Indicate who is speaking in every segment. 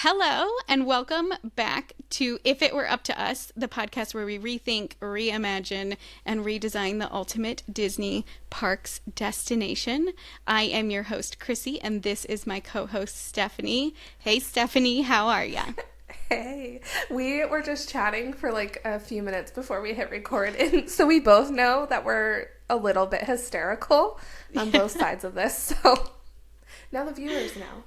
Speaker 1: Hello, and welcome back to If It Were Up to Us, the podcast where we rethink, reimagine, and redesign the ultimate Disney parks destination. I am your host, Chrissy, and this is my co-host, Stephanie. Hey, Stephanie, how are ya?
Speaker 2: Hey, we were just chatting for like a few minutes before we hit record, and so we both know that we're a little bit hysterical on both sides of this, so now the viewers know.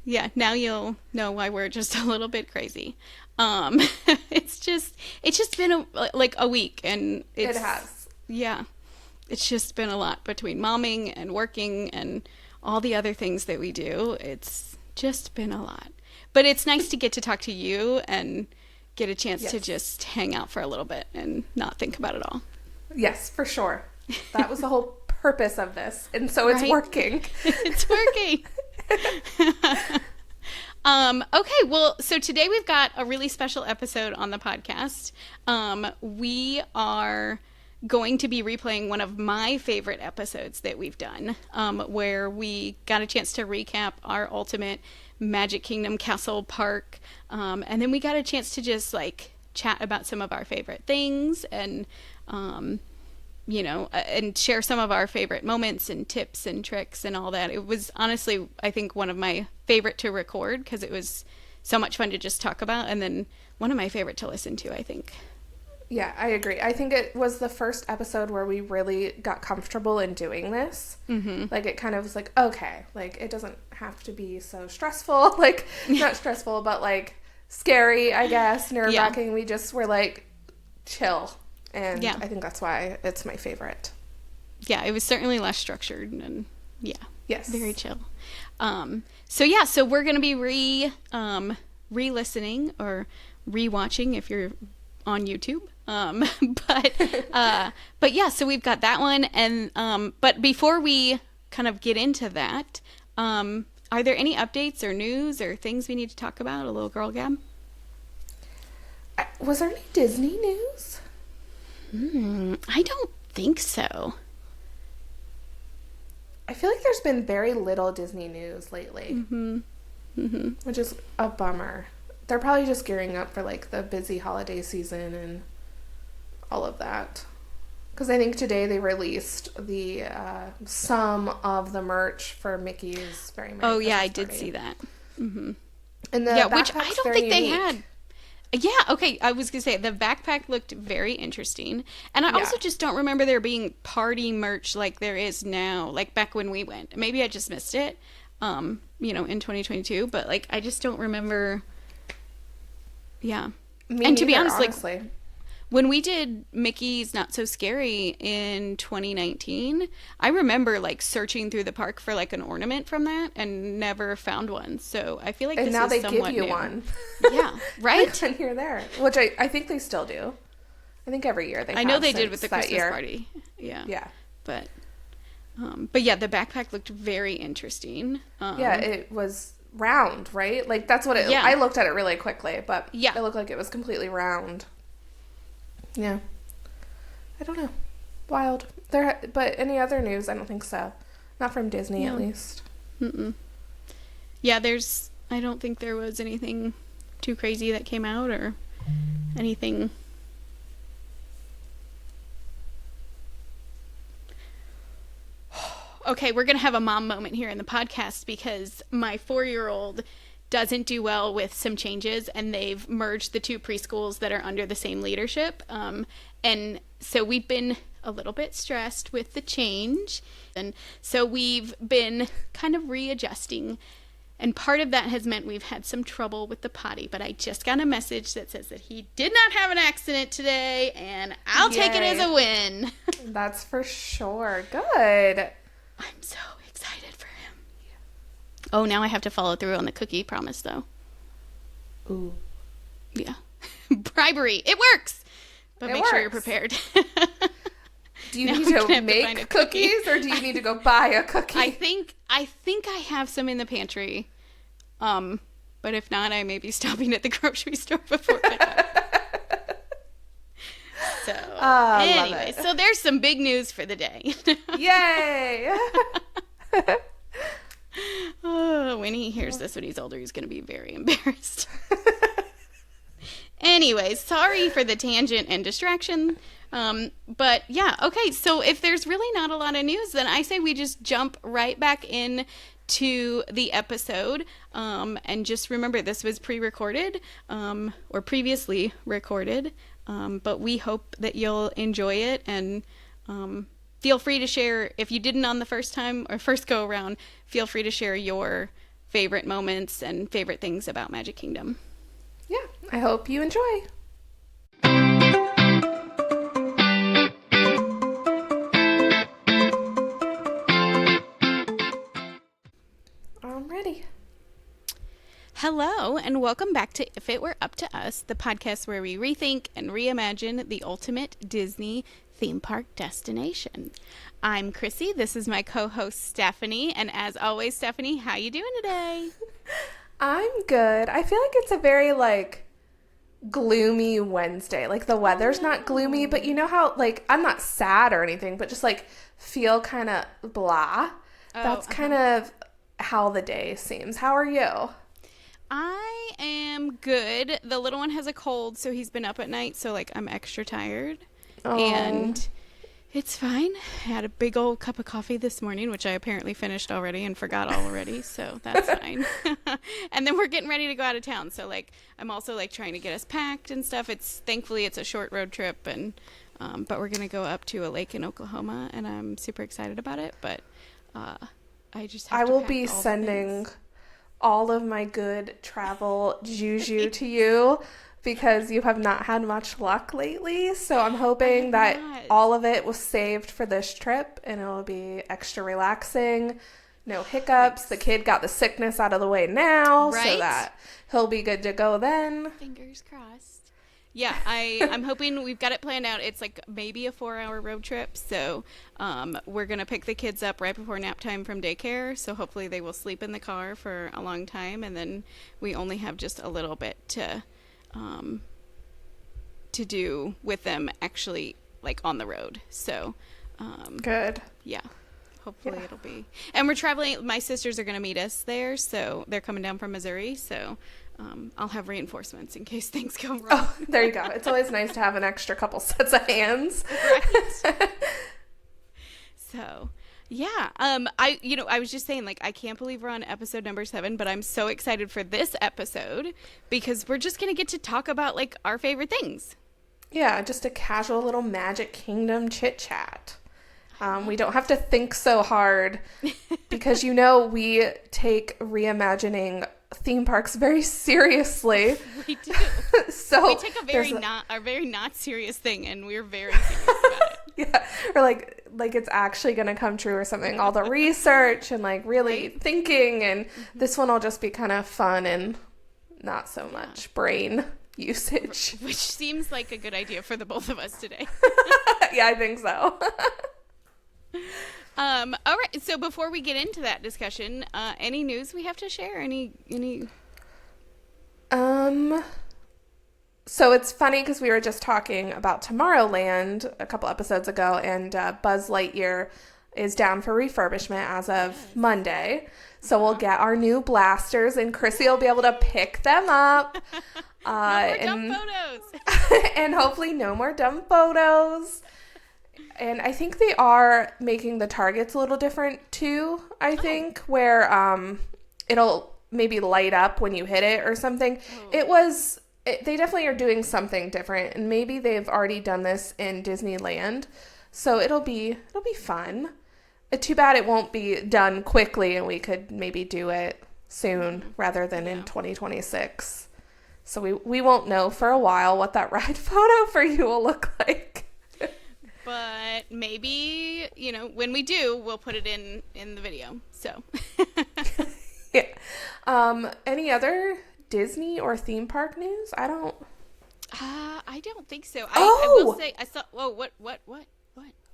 Speaker 1: Yeah, now you'll know why we're just a little bit crazy. It's just been a week, and
Speaker 2: it has.
Speaker 1: Yeah, it's just been a lot between momming and working and all the other things that we do. It's just been a lot, but it's nice to get to talk to you and get a chance to just hang out for a little bit and not think about it all.
Speaker 2: Yes, for sure. That was the whole purpose of this, and so it's working.
Speaker 1: It's working. Okay, well, so today we've got a really special episode on the podcast. We are going to be replaying one of my favorite episodes that we've done, where we got a chance to recap our ultimate Magic Kingdom Castle Park, and then we got a chance to just like chat about some of our favorite things and and share some of our favorite moments and tips and tricks and all that. It was honestly, I think, one of my favorite to record because it was so much fun to just talk about, and then one of my favorite to listen to, I think.
Speaker 2: Yeah, I agree. I think it was the first episode where we really got comfortable in doing this. Mm-hmm. Like, it kind of was like, okay, like, it doesn't have to be so stressful. Like, not stressful, but, like, scary, I guess, nerve-wracking. Yeah. We just were, like, chill. And I think that's why it's my favorite.
Speaker 1: Yeah, it was certainly less structured and
Speaker 2: yes,
Speaker 1: very chill. So we're going to be re-listening or re-watching if you're on YouTube. But yeah, so we've got that one. And but before we kind of get into that, are there any updates or news or things we need to talk about? A little girl gab?
Speaker 2: Was there any Disney news?
Speaker 1: I don't think so.
Speaker 2: I feel like there's been very little Disney news lately, which is a bummer. They're probably just gearing up for like the busy holiday season and all of that. Because I think today they released the some of the merch for Mickey's Very Merry
Speaker 1: Oh yeah, I
Speaker 2: Christmas
Speaker 1: did see that.
Speaker 2: Mm-hmm. And the
Speaker 1: which I don't think
Speaker 2: unique.
Speaker 1: they had. Yeah, okay, I was going to say, the backpack looked very interesting. And I also just don't remember there being party merch like there is now, like back when we went. Maybe I just missed it, in 2022. But, like, I just don't remember. Yeah.
Speaker 2: And
Speaker 1: to be honest,
Speaker 2: honestly.
Speaker 1: like, when we did Mickey's Not So Scary in 2019, I remember, like, searching through the park for, like, an ornament from that and never found one. So I feel like
Speaker 2: and
Speaker 1: this
Speaker 2: now
Speaker 1: is
Speaker 2: they
Speaker 1: somewhat
Speaker 2: give you
Speaker 1: new.
Speaker 2: one.
Speaker 1: Yeah, right?
Speaker 2: Like when you're there. Which I think they still do. I think every year they
Speaker 1: I know they did with the Christmas party. Yeah.
Speaker 2: Yeah.
Speaker 1: But yeah, the backpack looked very interesting.
Speaker 2: Yeah, it was round, right? Like that's what it I looked at it really quickly, but it looked like it was completely round. Yeah. I don't know. Wild. But any other news? I don't think so. Not from Disney, at least.
Speaker 1: Mm-mm. Yeah, I don't think there was anything too crazy that came out or anything. Okay, we're going to have a mom moment here in the podcast because my 4-year-old doesn't do well with some changes, and they've merged the two preschools that are under the same leadership. And so we've been a little bit stressed with the change. And so we've been kind of readjusting. And part of that has meant we've had some trouble with the potty. But I just got a message that says that he did not have an accident today, and I'll take it as a win.
Speaker 2: That's for sure. Good.
Speaker 1: I'm so excited for him. Oh, now I have to follow through on the cookie promise, though.
Speaker 2: Ooh.
Speaker 1: Yeah. Bribery. It works. But make sure you're prepared.
Speaker 2: Do you need to make cookies or do you need to go buy a cookie?
Speaker 1: I think I have some in the pantry. But if not, I may be stopping at the grocery store before pickup. So, anyway, so there's some big news for the day.
Speaker 2: Yay!
Speaker 1: Oh, when he hears this when he's older, he's going to be very embarrassed. Anyways, sorry for the tangent and distraction. But yeah, okay. So if there's really not a lot of news, then I say we just jump right back in to the episode. And just remember, this was pre-recorded, or previously recorded. But we hope that you'll enjoy it, and feel free to share if you didn't on the first time or first go around. Feel free to share your favorite moments and favorite things about Magic Kingdom.
Speaker 2: Yeah, I hope you enjoy. I'm ready.
Speaker 1: Hello, and welcome back to If It Were Up to Us, the podcast where we rethink and reimagine the ultimate Disney theme park destination. I'm Chrissy. This is my co-host Stephanie, and as always, Stephanie, how you doing today?
Speaker 2: I'm good. I feel like it's a very, gloomy Wednesday. Like, the weather's not gloomy, but you know how, I'm not sad or anything, but just, feel kind of blah. That's kind of how the day seems. How are you?
Speaker 1: I am good. The little one has a cold, so he's been up at night, so, I'm extra tired. Oh. And it's fine. I had a big old cup of coffee this morning, which I apparently finished already and forgot already, so that's fine. And then we're getting ready to go out of town, so I'm also trying to get us packed and stuff. Thankfully it's a short road trip, and but we're gonna go up to a lake in Oklahoma, and I'm super excited about it. But I will
Speaker 2: be sending all of my good travel juju to you, because you have not had much luck lately. So I'm hoping that all of it was saved for this trip, and it'll be extra relaxing. No hiccups. The kid got the sickness out of the way now, so that he'll be good to go then.
Speaker 1: Fingers crossed. Yeah, I'm hoping we've got it planned out. It's maybe a 4-hour road trip. So we're going to pick the kids up right before nap time from daycare. So hopefully they will sleep in the car for a long time. And then we only have just a little bit to do with them actually on the road. So
Speaker 2: good.
Speaker 1: Yeah, hopefully it'll be, and we're traveling, my sisters are going to meet us there, so they're coming down from Missouri, so I'll have reinforcements in case things go wrong.
Speaker 2: Oh, there you go. It's always nice to have an extra couple sets of hands.
Speaker 1: Right. So yeah, I was just saying, I can't believe we're on episode number 7, but I'm so excited for this episode because we're just going to get to talk about, our favorite things.
Speaker 2: Yeah, just a casual little Magic Kingdom chit-chat. We don't have to think so hard because, we take reimagining theme parks very seriously.
Speaker 1: We do.
Speaker 2: So
Speaker 1: we take a very not serious thing, and we're very serious about it.
Speaker 2: Yeah, or like it's actually going to come true or something. All the research and really thinking, and this one will just be kind of fun and not so much brain usage.
Speaker 1: Which seems like a good idea for the both of us today.
Speaker 2: Yeah, I think so.
Speaker 1: All right. So before we get into that discussion, any news we have to share? Any?
Speaker 2: So it's funny because we were just talking about Tomorrowland a couple episodes ago, and Buzz Lightyear is down for refurbishment as of Monday. So we'll get our new blasters, and Chrissy will be able to pick them up.
Speaker 1: No more dumb photos.
Speaker 2: And hopefully no more dumb photos. And I think they are making the targets a little different too, I think, where it'll maybe light up when you hit it or something. They definitely are doing something different, and maybe they've already done this in Disneyland. So it'll be fun. Too bad it won't be done quickly, and we could maybe do it soon rather than in 2026. So we won't know for a while what that ride photo for you will look like.
Speaker 1: But maybe, when we do, we'll put it in the video. So.
Speaker 2: Yeah. Any other Disney or theme park news? I don't
Speaker 1: think so. I will say, I saw, what?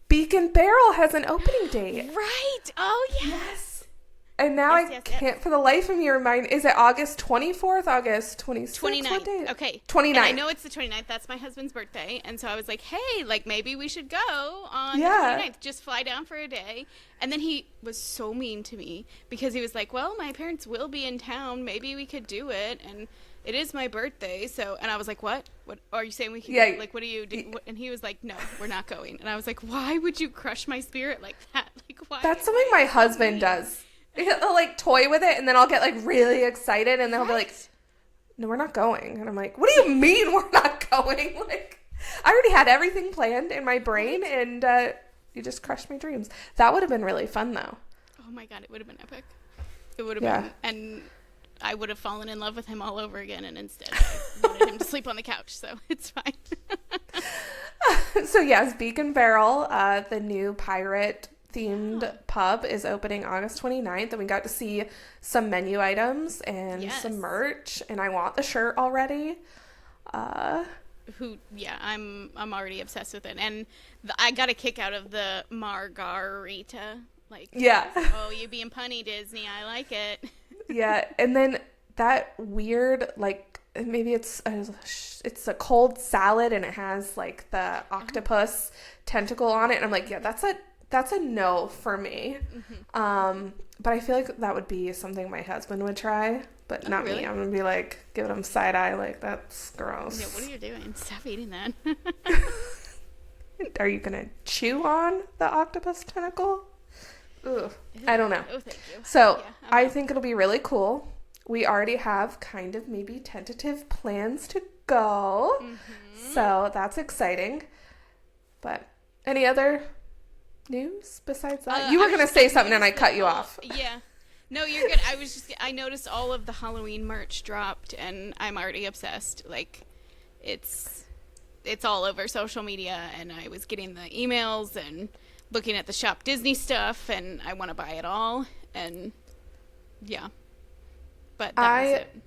Speaker 2: Beacon Barrel has an opening date.
Speaker 1: Right. Oh, yes.
Speaker 2: And now I can't for the life of me remind. Is it August 24th? August 26th?
Speaker 1: 29th. Okay.
Speaker 2: 29th.
Speaker 1: And I know it's the 29th. That's my husband's birthday. And so I was like, hey, like maybe we should go on the 29th. Just fly down for a day. And then he was so mean to me because he was like, well, my parents will be in town. Maybe we could do it. And it is my birthday. So, and I was like, what? What are you saying we can go? Like, what do you do? And he was like, no, we're not going. And I was like, why would you crush my spirit like that? Like, why?
Speaker 2: That's something my husband does. He'll like toy with it, and then I'll get like really excited, and then he'll be like, no, we're not going. And I'm like, what do you mean we're not going? Like, I already had everything planned in my brain, and you just crushed my dreams. That would have been really fun, though.
Speaker 1: Oh my God, it would have been epic. It would have been, and I would have fallen in love with him all over again, and instead I wanted him to sleep on the couch, so it's fine.
Speaker 2: So yes, Beacon Barrel, the new pirate themed pub, is opening August 29th, and we got to see some menu items and some merch, and I want the shirt already.
Speaker 1: I'm already obsessed with it, and I got a kick out of the margarita. Like, oh, you being punny, Disney, I like it.
Speaker 2: Yeah, and then that weird, like, maybe it's a cold salad, and it has like the octopus tentacle on it, and I'm like, yeah, that's a no for me. Mm-hmm. But I feel like that would be something my husband would try, but not me. I'm gonna be like giving him side eye, like, that's gross.
Speaker 1: Yeah, what are you doing? Stop eating that.
Speaker 2: Are you gonna chew on the octopus tentacle? Ugh. I don't know.
Speaker 1: Oh, thank you.
Speaker 2: So I think it'll be really cool. We already have kind of maybe tentative plans to go. Mm-hmm. So that's exciting. But any other news besides that? You were going to say something and I cut you off.
Speaker 1: Yeah. No, you're good. I noticed all of the Halloween merch dropped, and I'm already obsessed. Like, it's all over social media, and I was getting the emails and looking at the Shop Disney stuff, and I want to buy it all. And yeah. But that was it.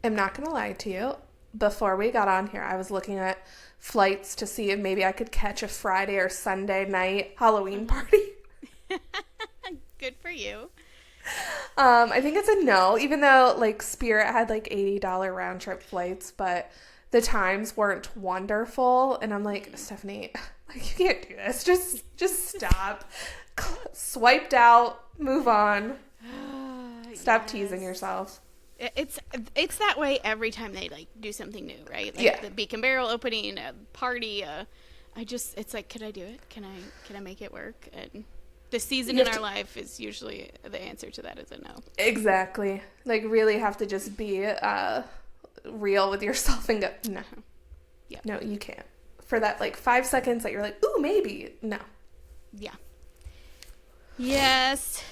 Speaker 2: I'm not going to lie to you. Before we got on here, I was looking at flights to see if maybe I could catch a Friday or Sunday night Halloween party.
Speaker 1: Good for you.
Speaker 2: I think it's a no, even though like Spirit had like $80 round trip flights, but the times weren't wonderful. And I'm like, Stephanie, like, you can't do this. Just stop. Swiped out. Move on. Stop teasing yourself.
Speaker 1: It's that way every time they like do something new, right? Like the Beacon Barrel opening, a party. It's like, could I do it? Can I make it work? And the season in our life is usually the answer to that is a no.
Speaker 2: Exactly. Like, really have to just be real with yourself and go, no. Yeah. No, you can't. For that like 5 seconds that you're like, ooh, maybe. No.
Speaker 1: Yeah. Yes.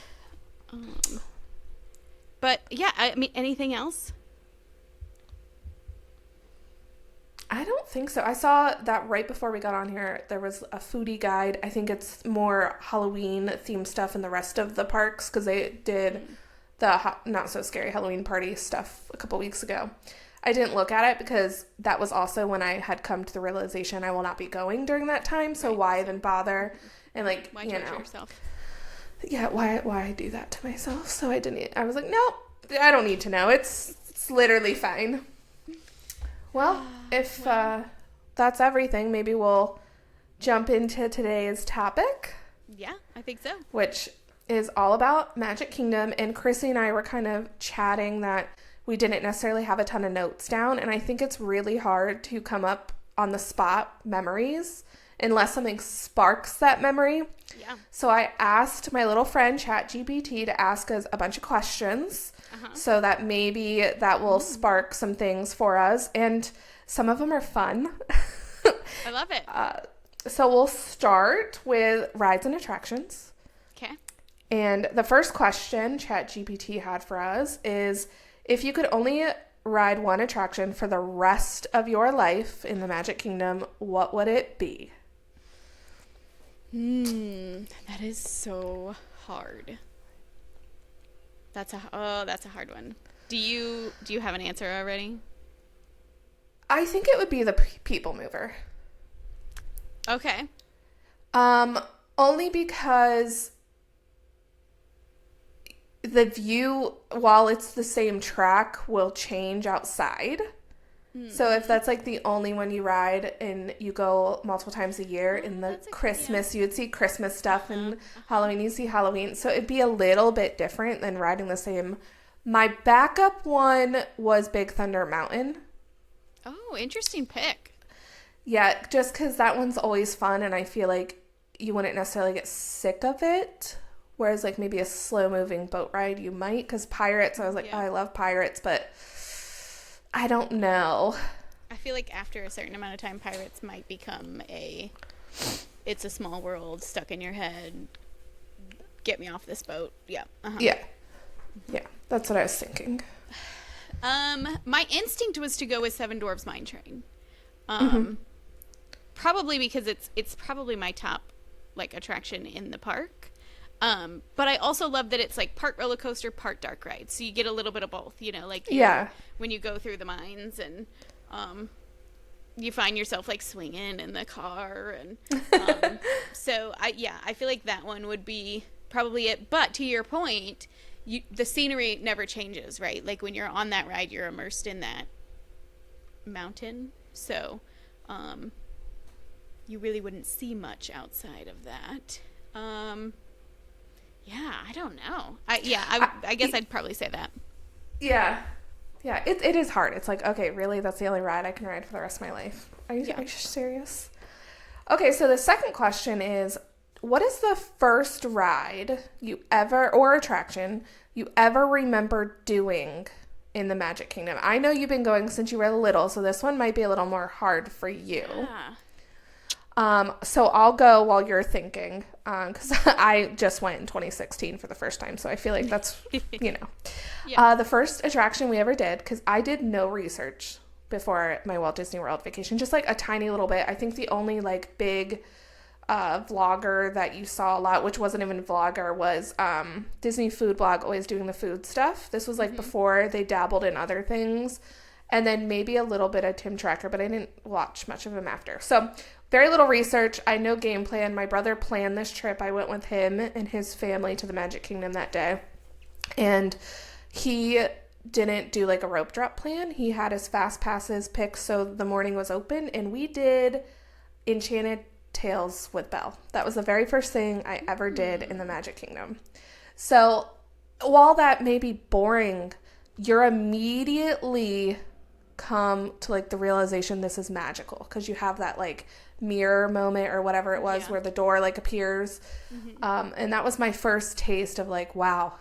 Speaker 1: But yeah, I mean, anything else?
Speaker 2: I don't think so. I saw that right before we got on here, there was a foodie guide. I think it's more Halloween themed stuff in the rest of the parks, because they did the not so scary Halloween party stuff a couple weeks ago. I didn't look at it because that was also when I had come to the realization I will not be going during that time. So why even bother? And like,
Speaker 1: why torture yourself?
Speaker 2: Yeah, why do that to myself? So I didn't. I was like, nope, I don't need to know. It's literally fine. Well, if that's everything, maybe we'll jump into today's topic.
Speaker 1: Yeah, I think so.
Speaker 2: Which is all about Magic Kingdom. And Chrissy and I were kind of chatting that we didn't necessarily have a ton of notes down. And I think it's really hard to come up on the spot memories unless something sparks that memory.
Speaker 1: Yeah.
Speaker 2: So I asked my little friend ChatGPT to ask us a bunch of questions so that maybe that will spark some things for us. And some of them are fun.
Speaker 1: I love it.
Speaker 2: So we'll start with rides and attractions.
Speaker 1: Okay.
Speaker 2: And the first question ChatGPT had for us is, if you could only ride one attraction for the rest of your life in the Magic Kingdom, what would it be?
Speaker 1: That is so hard. That's a hard one. Do you have an answer already?
Speaker 2: I think it would be the People Mover.
Speaker 1: Okay.
Speaker 2: Only because the view, while it's the same track, will change outside. So if that's like the only one you ride and you go multiple times a year, in the Christmas, you would see Christmas stuff, and Halloween, you see Halloween. So it'd be a little bit different than riding the same. My backup one was Big Thunder Mountain.
Speaker 1: Oh, interesting pick.
Speaker 2: Yeah, just because that one's always fun, and I feel like you wouldn't necessarily get sick of it. Whereas like maybe a slow moving boat ride, you might. Because Pirates, I was like, oh, I love Pirates, but I don't know.
Speaker 1: I feel like after a certain amount of time, Pirates might become it's a small world stuck in your head. Get me off this boat. Yeah. Uh-huh.
Speaker 2: Yeah. That's what I was thinking.
Speaker 1: My instinct was to go with Seven Dwarfs Mine Train. Probably because it's probably my top like attraction in the park. But I also love that it's like part roller coaster, part dark ride. So you get a little bit of both, you know, like when you go through the mines, and you find yourself like swinging in the car, and so I feel like that one would be probably it. But to your point, the scenery never changes, right? Like when you're on that ride, you're immersed in that mountain. So you really wouldn't see much outside of that. Yeah, I don't know. I guess I'd probably say that.
Speaker 2: Yeah. Yeah, it is hard. It's like, okay, really? That's the only ride I can ride for the rest of my life? Are you serious? Okay, so the second question is, what is the first ride you ever, or attraction, you ever remember doing in the Magic Kingdom? I know you've been going since you were little, so this one might be a little more hard for you. Yeah. So I'll go while you're thinking, because I just went in 2016 for the first time, so I feel like that's, you know. Yeah. The first attraction we ever did, because I did no research before my Walt Disney World vacation, just like a tiny little bit. I think the only like big vlogger that you saw a lot, which wasn't even a vlogger, was Disney Food Blog, always doing the food stuff. This was like before they dabbled in other things. And then maybe a little bit of Tim Tracker, but I didn't watch much of him after. So very little research. I know game plan. My brother planned this trip. I went with him and his family to the Magic Kingdom that day. And he didn't do like a rope drop plan. He had his fast passes picked so the morning was open. And we did Enchanted Tales with Belle. That was the very first thing I ever did in the Magic Kingdom. So while that may be boring, you're immediately come to like the realization this is magical, because you have that like mirror moment or whatever it was where the door like appears. And that was my first taste of like, wow,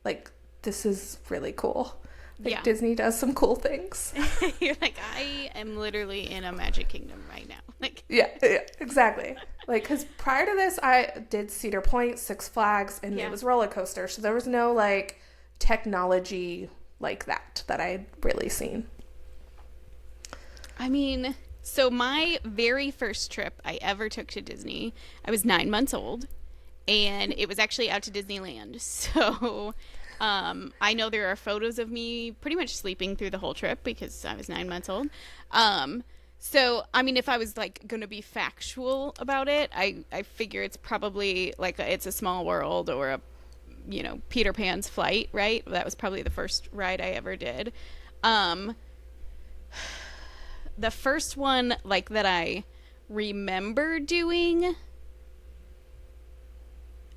Speaker 2: like this is really cool. Like Disney does some cool things.
Speaker 1: You're like, I am literally in a Magic Kingdom right now. Like
Speaker 2: yeah, exactly. Like, because prior to this I did Cedar Point, Six Flags, and it was roller coaster, so there was no like technology like that I had really seen.
Speaker 1: I mean, so my very first trip I ever took to Disney, I was 9 months old, and it was actually out to Disneyland. So I know there are photos of me pretty much sleeping through the whole trip because I was 9 months old. So, I mean, if I was like going to be factual about it, I figure it's probably like It's a Small World or a, you know, Peter Pan's Flight, right? That was probably the first ride I ever did. The first one, like, that I remember doing,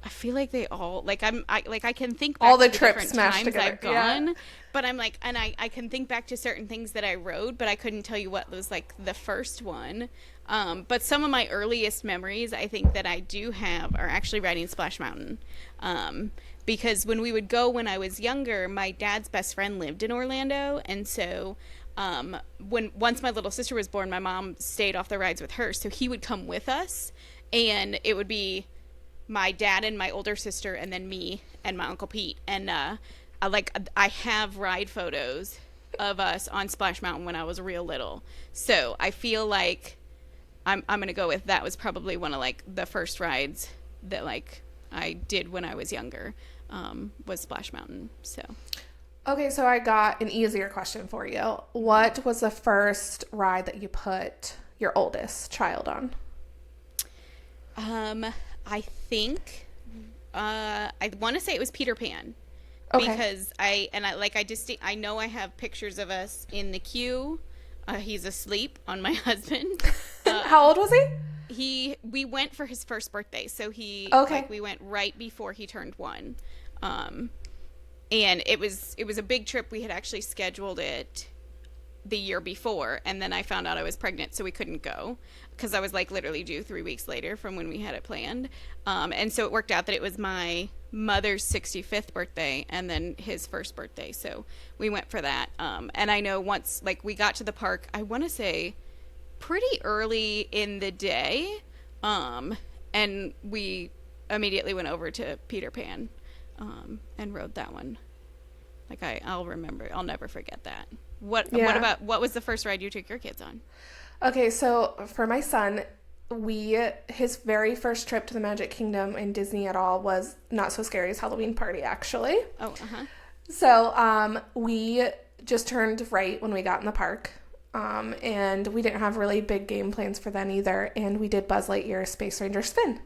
Speaker 1: I feel like they all, like, I can think back
Speaker 2: all the
Speaker 1: to
Speaker 2: trips
Speaker 1: different
Speaker 2: smashed
Speaker 1: times
Speaker 2: together.
Speaker 1: I've gone, but I'm like, and I can think back to certain things that I rode, but I couldn't tell you what was, like, the first one. But some of my earliest memories, I think, that I do have are actually riding Splash Mountain. Because when we would go when I was younger, my dad's best friend lived in Orlando, and so once my little sister was born, my mom stayed off the rides with her, so he would come with us, and it would be my dad and my older sister, and then me and my Uncle Pete, and I have ride photos of us on Splash Mountain when I was real little, so I feel like I'm gonna go with that was probably one of like the first rides that like I did when I was younger, was Splash Mountain. So
Speaker 2: okay, so I got an easier question for you. What was the first ride that you put your oldest child on?
Speaker 1: I think I want to say it was Peter Pan,
Speaker 2: Okay.
Speaker 1: Because I know I have pictures of us in the queue. He's asleep on my husband.
Speaker 2: How old was
Speaker 1: We went for his first birthday, so
Speaker 2: Okay.
Speaker 1: we went right before he turned 1. And it was a big trip. We had actually scheduled it the year before, and then I found out I was pregnant, so we couldn't go because I was like literally due 3 weeks later from when we had it planned. And so it worked out that it was my mother's 65th birthday and then his first birthday, so we went for that. And I know once like we got to the park, I want to say pretty early in the day, and we immediately went over to Peter Pan, and rode that one. Like I'll remember, I'll never forget that. What was the first ride you took your kids on?
Speaker 2: Okay, so for my son, his very first trip to the Magic Kingdom in Disney at all was Not So Scary's Halloween party, actually.
Speaker 1: Oh, uh-huh.
Speaker 2: So, we just turned right when we got in the park. And we didn't have really big game plans for then either. And we did Buzz Lightyear Space Ranger Spin.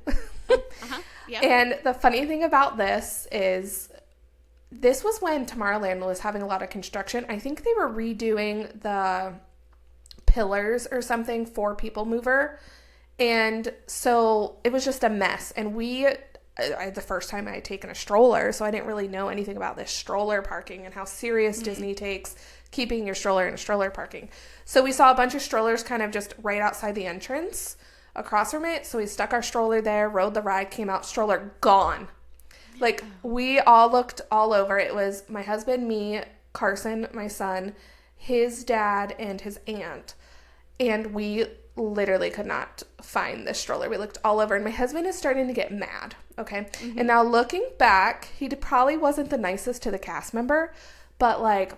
Speaker 1: Uh-huh. Yeah.
Speaker 2: And the funny thing about this is this was when Tomorrowland was having a lot of construction. I think they were redoing the pillars or something for People Mover. And so it was just a mess. And the first time I had taken a stroller, so I didn't really know anything about this stroller parking and how serious Disney takes keeping your stroller in stroller parking. So we saw a bunch of strollers kind of just right outside the entrance across from it. So we stuck our stroller there, rode the ride, came out, stroller gone. Like, we all looked all over. It was my husband, me, Carson, my son, his dad, and his aunt. And we literally could not find this stroller. We looked all over, and my husband is starting to get mad, okay? Mm-hmm. And now looking back, he probably wasn't the nicest to the cast member, but, like,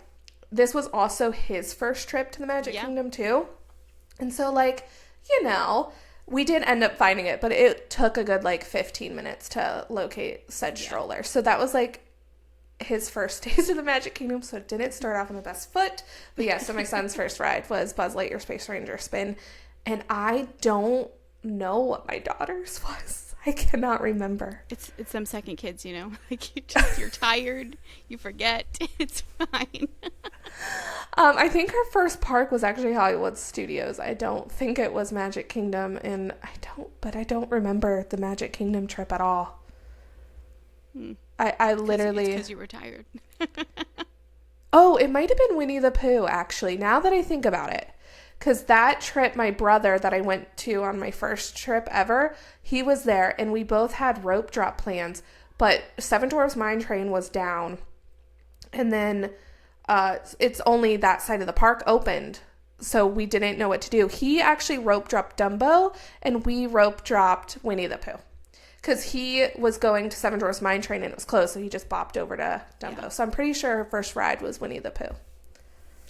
Speaker 2: this was also his first trip to the Magic Kingdom, too. And so, like, we did end up finding it, but it took a good, 15 minutes to locate said stroller. So that was, his first taste of the Magic Kingdom, so it didn't start off on the best foot. But yeah, so my son's first ride was Buzz Lightyear Space Ranger Spin, and I don't know what my daughter's was. I cannot remember.
Speaker 1: It's them second kids, like you're tired, you forget. It's fine.
Speaker 2: I think her first park was actually Hollywood Studios. I don't think it was Magic Kingdom, and I don't remember the Magic Kingdom trip at all. I literally...
Speaker 1: because you were tired.
Speaker 2: Oh, it might have been Winnie the Pooh, actually, now that I think about it. Because that trip, my brother that I went to on my first trip ever, he was there, and we both had rope drop plans, but Seven Dwarfs Mine Train was down, and then it's only that side of the park opened, so we didn't know what to do. He actually rope dropped Dumbo, and we rope dropped Winnie the Pooh. Because he was going to Seven Dwarfs Mine Train and it was closed, so he just bopped over to Dumbo. Yeah. So I'm pretty sure her first ride was Winnie the Pooh.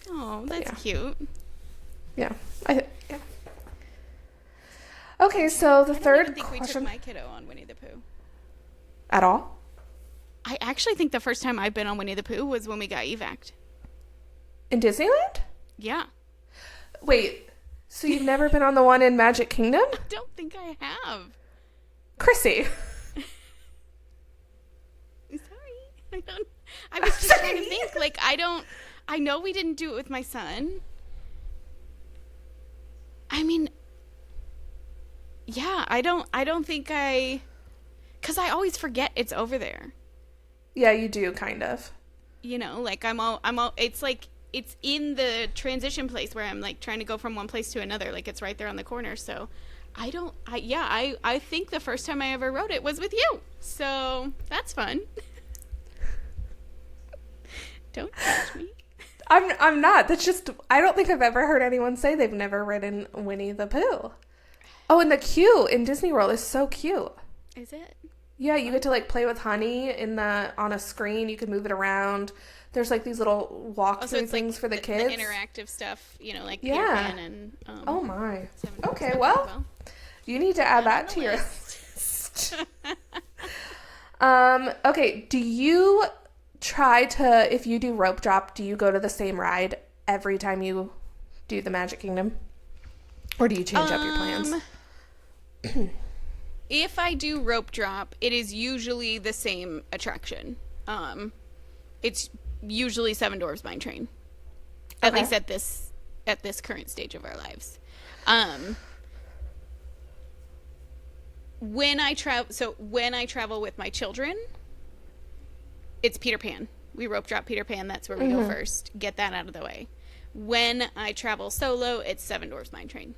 Speaker 1: Oh, that's cute.
Speaker 2: Yeah. Yeah. Okay, so the third
Speaker 1: question. I don't think we took my kiddo on Winnie the Pooh.
Speaker 2: At all?
Speaker 1: I actually think the first time I've been on Winnie the Pooh was when we got evac'd.
Speaker 2: In Disneyland?
Speaker 1: Yeah.
Speaker 2: Wait, so you've never been on the one in Magic Kingdom?
Speaker 1: I don't think I have.
Speaker 2: Chrissy.
Speaker 1: Sorry. I was just trying to think, I know we didn't do it with my son. I mean, yeah, I don't think because I always forget it's over there.
Speaker 2: Yeah, you do, kind of.
Speaker 1: It's like, it's in the transition place where I'm, trying to go from one place to another. It's right there on the corner, so... I think the first time I ever rode it was with you. So that's fun. Don't judge me.
Speaker 2: I'm not. That's just, I don't think I've ever heard anyone say they've never ridden Winnie the Pooh. Oh, and the queue in Disney World is so cute.
Speaker 1: Is it?
Speaker 2: Yeah, you get to play with Honey on a screen. You can move it around. There's these little walkthrough things for the kids.
Speaker 1: The interactive stuff, Peter Pan and
Speaker 2: oh my. Okay, well. You need to add that to your list. Okay, do you try to, if you do rope drop, do you go to the same ride every time you do the Magic Kingdom? Or do you change up your plans?
Speaker 1: If I do rope drop, it is usually the same attraction. it's usually Seven Dwarfs Mine Train. At
Speaker 2: Okay.
Speaker 1: least at this current stage of our lives. When I travel with my children, it's Peter Pan. We rope drop Peter Pan. That's where we go first. Get that out of the way. When I travel solo, it's Seven Dwarfs Mine Train.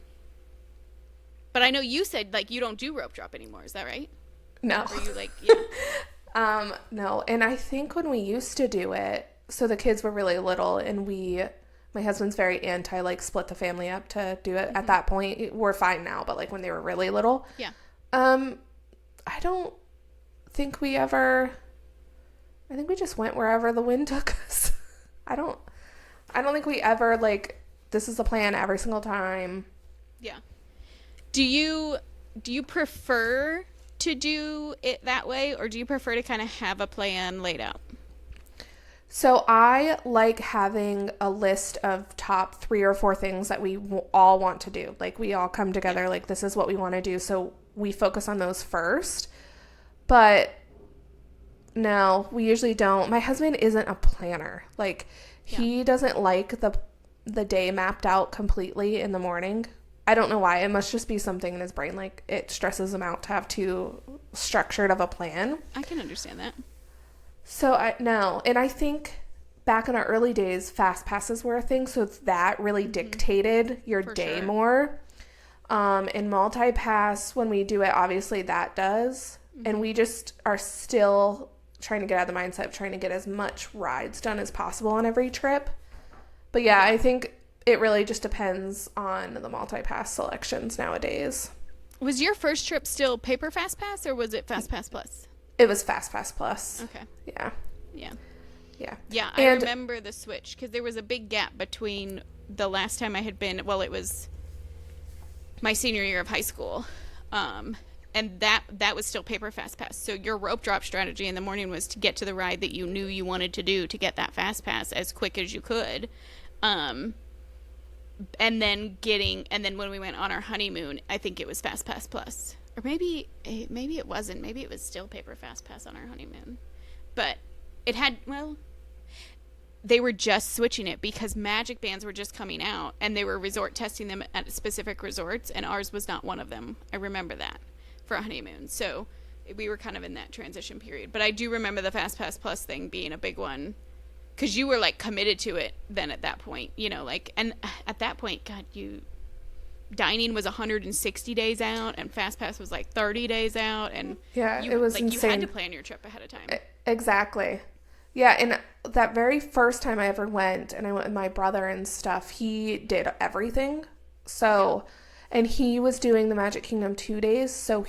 Speaker 1: But I know you said, like, you don't do rope drop anymore. Is that right?
Speaker 2: No.
Speaker 1: Or you, like, yeah.
Speaker 2: No. And I think when we used to do it, so the kids were really little, and my husband's very anti, like, split the family up to do it. At that point, we're fine now, but, like, when they were really little.
Speaker 1: Yeah.
Speaker 2: I don't think we ever, I think we just went wherever the wind took us. I don't think we ever, like, this is the plan every single time.
Speaker 1: Yeah. Do you prefer to do it that way, or do you prefer to kind of have a plan laid out?
Speaker 2: So I like having a list of top 3 or 4 things that we all want to do. Like, we all come together, like, this is what we want to do. So we focus on those first. But no, we usually don't. My husband isn't a planner. Like, he doesn't like the day mapped out completely in the morning. I don't know why. It must just be something in his brain. Like, it stresses him out to have too structured of a plan.
Speaker 1: I can understand that.
Speaker 2: So no. And I think back in our early days, fast passes were a thing. So that really dictated your day more. And multi-pass, when we do it, obviously that does. And we just are still trying to get out of the mindset of trying to get as much rides done as possible on every trip. But yeah, I think it really just depends on the multi-pass selections nowadays.
Speaker 1: Was your first trip still paper Fast Pass, or was it Fast Pass Plus?
Speaker 2: It was Fast Pass Plus.
Speaker 1: Okay.
Speaker 2: Yeah.
Speaker 1: Yeah.
Speaker 2: Yeah.
Speaker 1: Yeah, I remember the switch, because there was a big gap between the last time I had been, well, it was my senior year of high school, and that was still paper Fast Pass. So your rope drop strategy in the morning was to get to the ride that you knew you wanted to do to get that Fast Pass as quick as you could. And then when we went on our honeymoon, I think it was Fast Pass Plus. Or maybe it wasn't. Maybe it was still paper Fast Pass on our honeymoon. But it had, well, they were just switching it because Magic Bands were just coming out, and they were resort testing them at specific resorts, and ours was not one of them. I remember that for a honeymoon. So we were kind of in that transition period. But I do remember the Fast Pass Plus thing being a big one, because you were, like, committed to it then at that point, you know, like, and at that point, God, dining was 160 days out, and Fast Pass was, like, 30 days out, and
Speaker 2: yeah, it was insane.
Speaker 1: You had to plan your trip ahead of time.
Speaker 2: Exactly. Yeah, and that very first time I ever went, and I went with my brother and stuff, he did everything. So, and he was doing the Magic Kingdom 2 days, so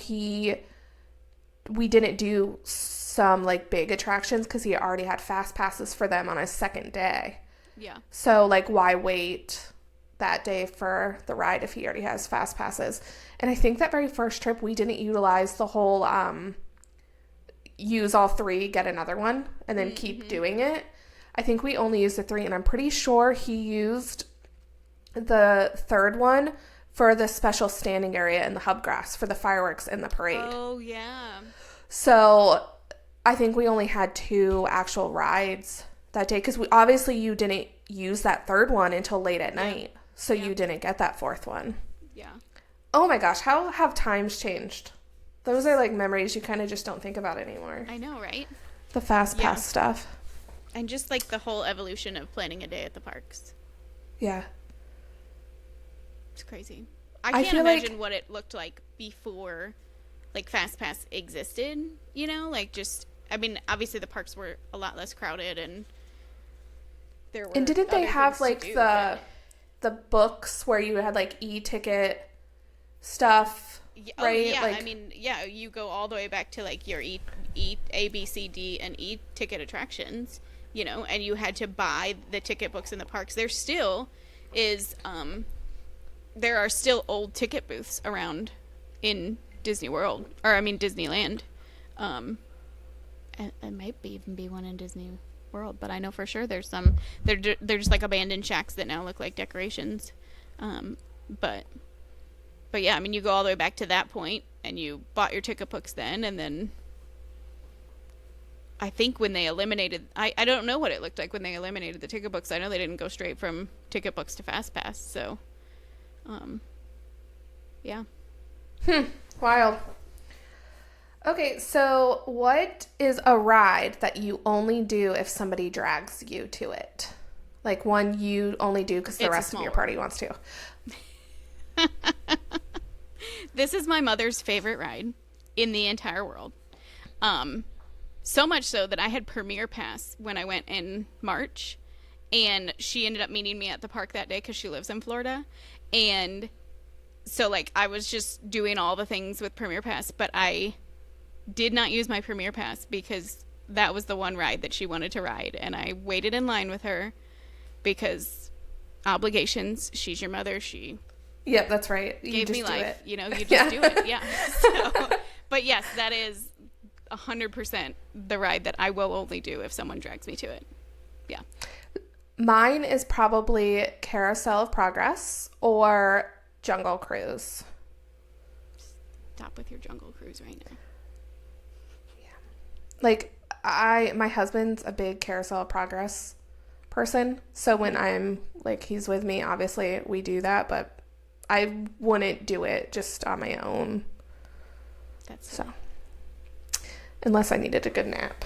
Speaker 2: we didn't do some, like, big attractions because he already had fast passes for them on his second day.
Speaker 1: Yeah.
Speaker 2: So, like, why wait that day for the ride if he already has fast passes? And I think that very first trip we didn't utilize the whole use all 3, get another one, and then keep doing it. I think we only used the 3, and I'm pretty sure he used the 3rd one for the special standing area in the hub grass for the fireworks and the parade.
Speaker 1: Oh, yeah.
Speaker 2: So I think we only had 2 actual rides that day, because you didn't use that 3rd one until late at night, so you didn't get that 4th one.
Speaker 1: Yeah.
Speaker 2: Oh my gosh, how have times changed? Those are, like, memories you kind of just don't think about anymore.
Speaker 1: I know, right?
Speaker 2: The fast pass stuff.
Speaker 1: And just, like, the whole evolution of planning a day at the parks.
Speaker 2: Yeah.
Speaker 1: It's crazy. I can't imagine what it looked like before, like, Fast Pass existed, you know? Like, just, I mean, obviously the parks were a lot less crowded, and there were.
Speaker 2: And didn't they have, like, the books where you had, like, e-ticket stuff? Right?
Speaker 1: Yeah,
Speaker 2: like,
Speaker 1: I mean, yeah, you go all the way back to, like, your A, B, C, D, and E ticket attractions, you know, and you had to buy the ticket books in the parks. There still is, there are still old ticket booths around in Disney World, or, I mean, Disneyland. And it might even be one in Disney World, but I know for sure there's some, they're just, like, abandoned shacks that now look like decorations. But yeah, I mean, you go all the way back to that point, and you bought your ticket books then, and then I think when they eliminated, I don't know what it looked like when they eliminated the ticket books. I know they didn't go straight from ticket books to fast pass. So, yeah.
Speaker 2: Wild. Okay, so what is a ride that you only do if somebody drags you to it? Like one you only do because the rest of your party wants to.
Speaker 1: This is my mother's favorite ride in the entire world. So much so that I had Premier Pass when I went in March, and she ended up meeting me at the park that day because she lives in Florida. And so, like, I was just doing all the things with Premier Pass, but I did not use my Premier Pass because that was the one ride that she wanted to ride. And I waited in line with her because obligations. She's your mother. She
Speaker 2: Yep, that's right. You
Speaker 1: gave
Speaker 2: just
Speaker 1: me
Speaker 2: do
Speaker 1: life.
Speaker 2: it.
Speaker 1: You know, you just do it. Yeah. So, but yes, that is 100% the ride that I will only do if someone drags me to it. Yeah.
Speaker 2: Mine is probably Carousel of Progress or Jungle Cruise.
Speaker 1: Stop with your Jungle Cruise right now.
Speaker 2: Like, my husband's a big Carousel of Progress person, so when I'm, like, he's with me, obviously we do that, but I wouldn't do it just on my own.
Speaker 1: That's
Speaker 2: so. Unless I needed a good nap.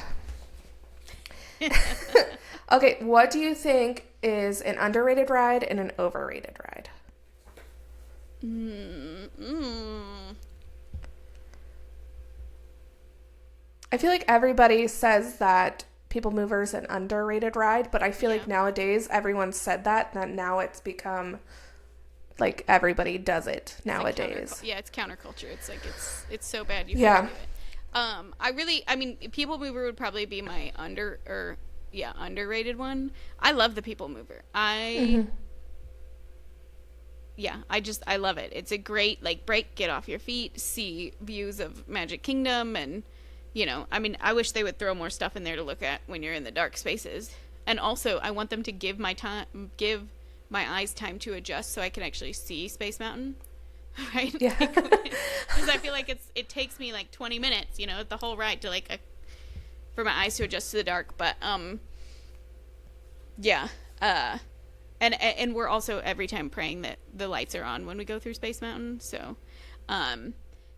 Speaker 2: Okay, what do you think is an underrated ride and an overrated ride? I feel like everybody says that People Mover is an underrated ride, but I feel like nowadays everyone said that and now it's become like everybody does it nowadays.
Speaker 1: Like it's counterculture. It's like it's so bad you can't do it. I mean, People Mover would probably be my underrated one. I love the People Mover. I love it. It's a great, like, break, get off your feet, see views of Magic Kingdom, and, you know, I mean, I wish they would throw more stuff in there to look at when you're in the dark spaces. And also, I want them to give my eyes time to adjust so I can actually see Space Mountain. Right?
Speaker 2: Yeah.
Speaker 1: Because I feel like it takes me like 20 minutes, you know, the whole ride to for my eyes to adjust to the dark. But and we're also every time praying that the lights are on when we go through Space Mountain. So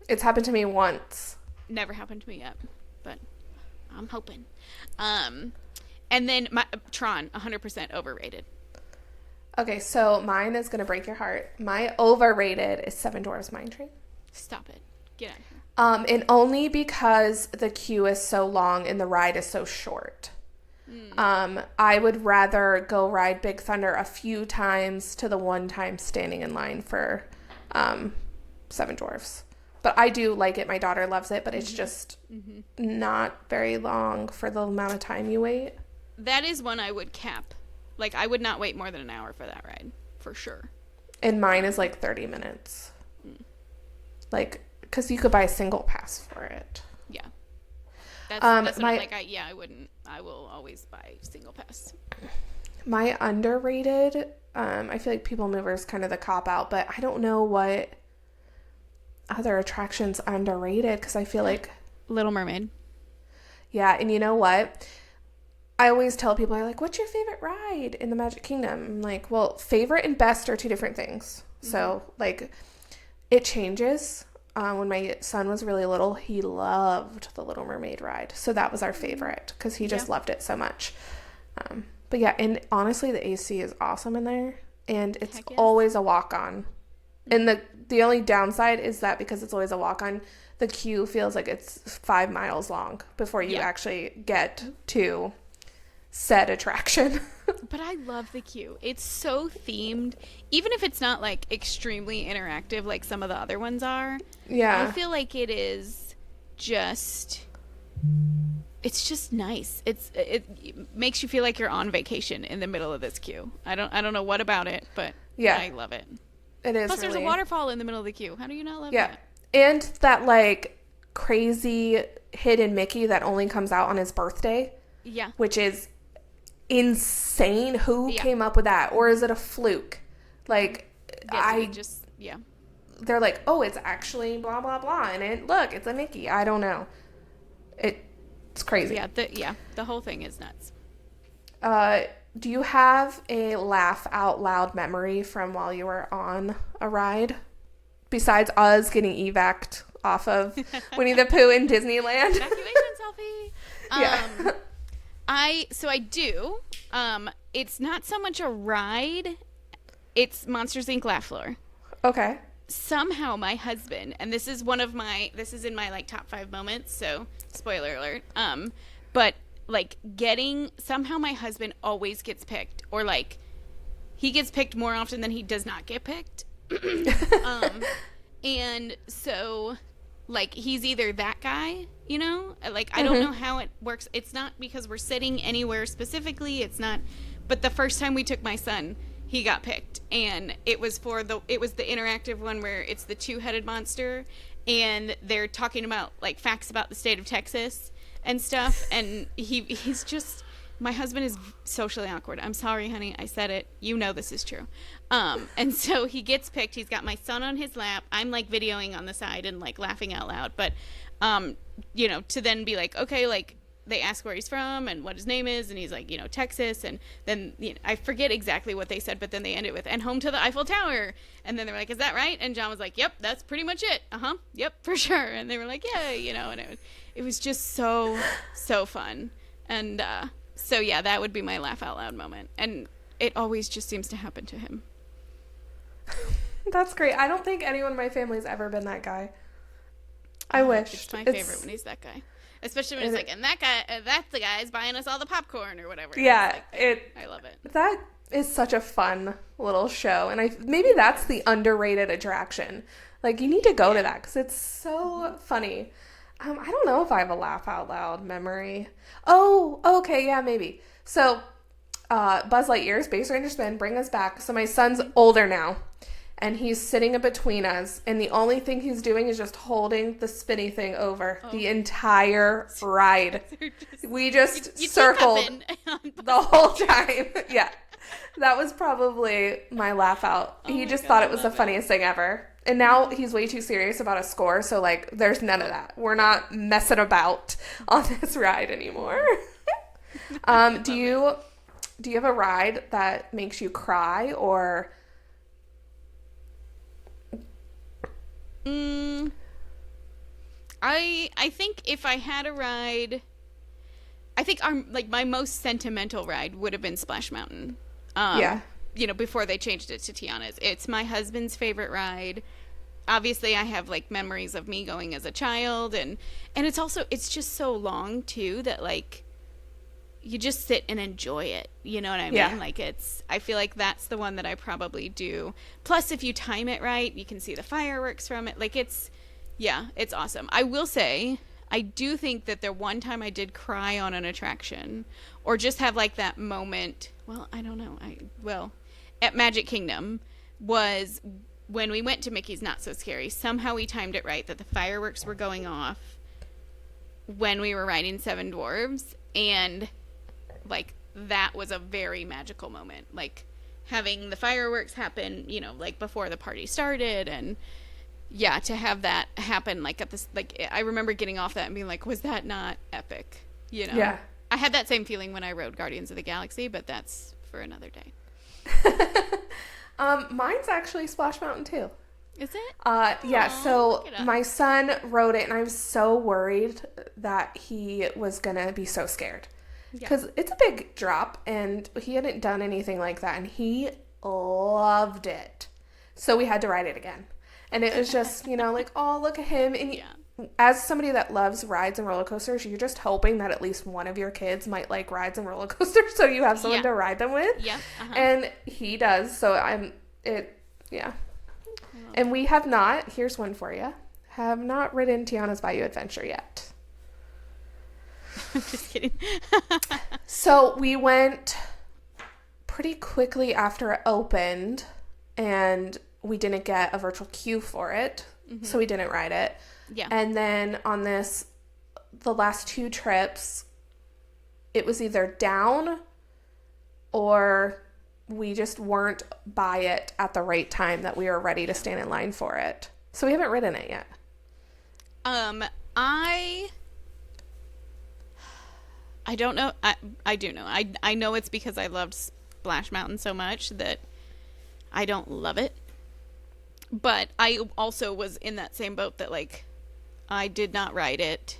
Speaker 2: it's happened to me once.
Speaker 1: Never happened to me yet, but I'm hoping. And then Tron, 100% overrated.
Speaker 2: Okay, so mine is going to break your heart. My overrated is Seven Dwarfs Mine Train.
Speaker 1: Stop it. Get out of here.
Speaker 2: And only because the queue is so long and the ride is so short. I would rather go ride Big Thunder a few times to the one time standing in line for Seven Dwarfs. But I do like it. My daughter loves it, but it's just not very long for the amount of time you wait.
Speaker 1: That is one I would cap. Like, I would not wait more than an hour for that ride, for sure.
Speaker 2: And mine is like 30 minutes. Like, because you could buy a single pass for it.
Speaker 1: Yeah. That's I wouldn't. I will always buy single pass.
Speaker 2: My underrated, I feel like People Mover is kind of the cop-out, but I don't know what other attractions underrated, because I feel like...
Speaker 1: Little Mermaid.
Speaker 2: Yeah, and you know what? I always tell people, I'm like, what's your favorite ride in the Magic Kingdom? I'm like, well, favorite and best are two different things. So, like, it changes. When my son was really little, he loved the Little Mermaid ride. So that was our favorite because he just loved it so much. But yeah, and honestly, the AC is awesome in there. And it's always a walk-on. And the only downside is that because it's always a walk-on, the queue feels like it's 5 miles long before you actually get to said attraction.
Speaker 1: But I love the queue. It's so themed. Even if it's not like extremely interactive like some of the other ones are. Yeah. I feel like it is just... It's just nice. It makes you feel like you're on vacation in the middle of this queue. I don't know what about it, but I love it.
Speaker 2: It is.
Speaker 1: Plus, there's a waterfall in the middle of the queue. How do you not love that?
Speaker 2: And that like crazy hidden Mickey that only comes out on his birthday. Yeah. Which is insane. Who came up with that? Or is it a fluke? Like they're like, oh, it's actually blah blah blah, and look, it's a Mickey. I don't know. It's crazy.
Speaker 1: The whole thing is nuts.
Speaker 2: Do you have a laugh out loud memory from while you were on a ride? Besides us getting evac'd off of Winnie the Pooh in Disneyland.
Speaker 1: Evacuation selfie.
Speaker 2: Yeah.
Speaker 1: I do. It's not so much a ride. It's Monsters Inc. Laugh Floor.
Speaker 2: Okay.
Speaker 1: Somehow my husband, and this is in my like top 5 moments, so spoiler alert. But like somehow my husband always gets picked, or like he gets picked more often than he does not get picked. And so like he's either that guy, you know, like I don't know how it works. It's not because we're sitting anywhere specifically. It's not, but the first time we took my son, he got picked, and it was the interactive one where it's the 2-headed monster, and they're talking about like facts about the state of Texas and stuff, and he's just, my husband is socially awkward. I'm sorry, honey, I said it. You know this is true. And so he gets picked. He's got my son on his lap. I'm like videoing on the side and like laughing out loud, but you know, to then be like, okay, like they ask where he's from and what his name is, and he's like, you know, Texas, and then, you know, I forget exactly what they said, but then they end it with, and home to the Eiffel Tower, and then they're like, is that right? And John was like, yep, that's pretty much it. Yep, for sure. And they were like, yeah, you know, and it was just so fun. And so yeah, that would be my laugh out loud moment, and it always just seems to happen to him.
Speaker 2: That's great. I don't think anyone in my family's ever been that guy. I wish.
Speaker 1: It's my favorite when he's that guy. Especially when it's like, and that guy, that's the guy who's buying us all the popcorn or whatever.
Speaker 2: Yeah.
Speaker 1: I love it.
Speaker 2: That is such a fun little show. And maybe that's the underrated attraction. Like, you need to go to that because it's so funny. I don't know if I have a laugh out loud memory. Oh, okay. Yeah, maybe. So, Buzz Lightyear, Space Ranger Spin, bring us back. So my son's older now, and he's sitting in between us, and the only thing he's doing is just holding the spinny thing over the entire ride. We just circled the whole time. Yeah. That was probably my laugh out. He just thought it was the funniest thing ever. And now he's way too serious about a score, so like there's none of that. We're not messing about on this ride anymore. Do you have a ride that makes you cry, or
Speaker 1: I think if I had a ride, I think my most sentimental ride would have been Splash Mountain.
Speaker 2: Yeah.
Speaker 1: You know, before they changed it to Tiana's. It's my husband's favorite ride. Obviously, I have like memories of me going as a child, and it's just so long too that like you just sit and enjoy it. You know what I mean?
Speaker 2: Yeah.
Speaker 1: Like I feel like that's the one that I probably do. Plus, if you time it right, you can see the fireworks from it. Like it's awesome. I will say, I do think that the one time I did cry on an attraction, or just have like that moment, well, I don't know. At Magic Kingdom was when we went to Mickey's Not So Scary. Somehow we timed it right that the fireworks were going off when we were riding Seven Dwarves, and like that was a very magical moment. Like having the fireworks happen, you know, like before the party started, and yeah, to have that happen like at this, like I remember getting off that and being like, was that not epic? You know? Yeah. I had that same feeling when I rode Guardians of the Galaxy, but that's for another day.
Speaker 2: Mine's actually Splash Mountain too.
Speaker 1: Is it?
Speaker 2: Yeah, so my son rode it, and I was so worried that he was gonna be so scared. Because it's a big drop, and he hadn't done anything like that, and he loved it. So we had to ride it again. And it was just, you know, like, oh, look at him. And as somebody that loves rides and roller coasters, you're just hoping that at least one of your kids might like rides and roller coasters, so you have someone to ride them with. Yeah. And he does. So And we have not, here's one for you, have not ridden Tiana's Bayou Adventure yet.
Speaker 1: I'm just kidding.
Speaker 2: So we went pretty quickly after it opened, and we didn't get a virtual queue for it, so we didn't ride it. Yeah. And then on the last 2 trips, it was either down or we just weren't by it at the right time that we were ready to stand in line for it. So we haven't ridden it yet.
Speaker 1: I don't know. I do know. I know it's because I loved Splash Mountain so much that I don't love it. But I also was in that same boat that, like, I did not ride it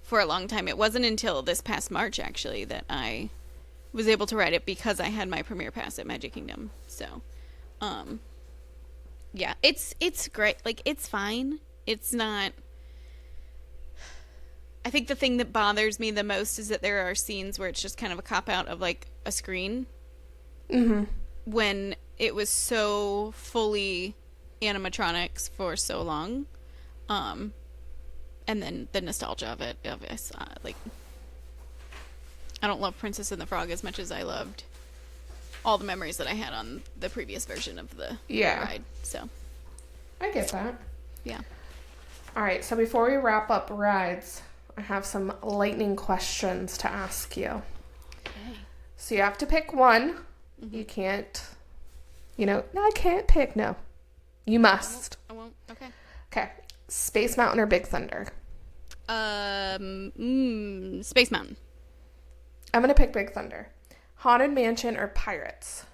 Speaker 1: for a long time. It wasn't until this past March, actually, that I was able to ride it because I had my premiere pass at Magic Kingdom. So, yeah, it's great. Like, it's fine. It's not... I think the thing that bothers me the most is that there are scenes where it's just kind of a cop-out of, like, a screen.
Speaker 2: Mm-hmm.
Speaker 1: When it was so fully animatronics for so long. And then the nostalgia of it. Like, I don't love Princess and the Frog as much as I loved all the memories that I had on the previous version of the ride. So
Speaker 2: I get that.
Speaker 1: Yeah.
Speaker 2: All right, so before we wrap up rides, I have some lightning questions to ask you.
Speaker 1: Okay.
Speaker 2: So you have to pick one. Mm-hmm. You can't, no, I can't pick. No, you must.
Speaker 1: I won't. Okay.
Speaker 2: Okay. Space Mountain or Big Thunder?
Speaker 1: Space Mountain.
Speaker 2: I'm going to pick Big Thunder. Haunted Mansion or Pirates?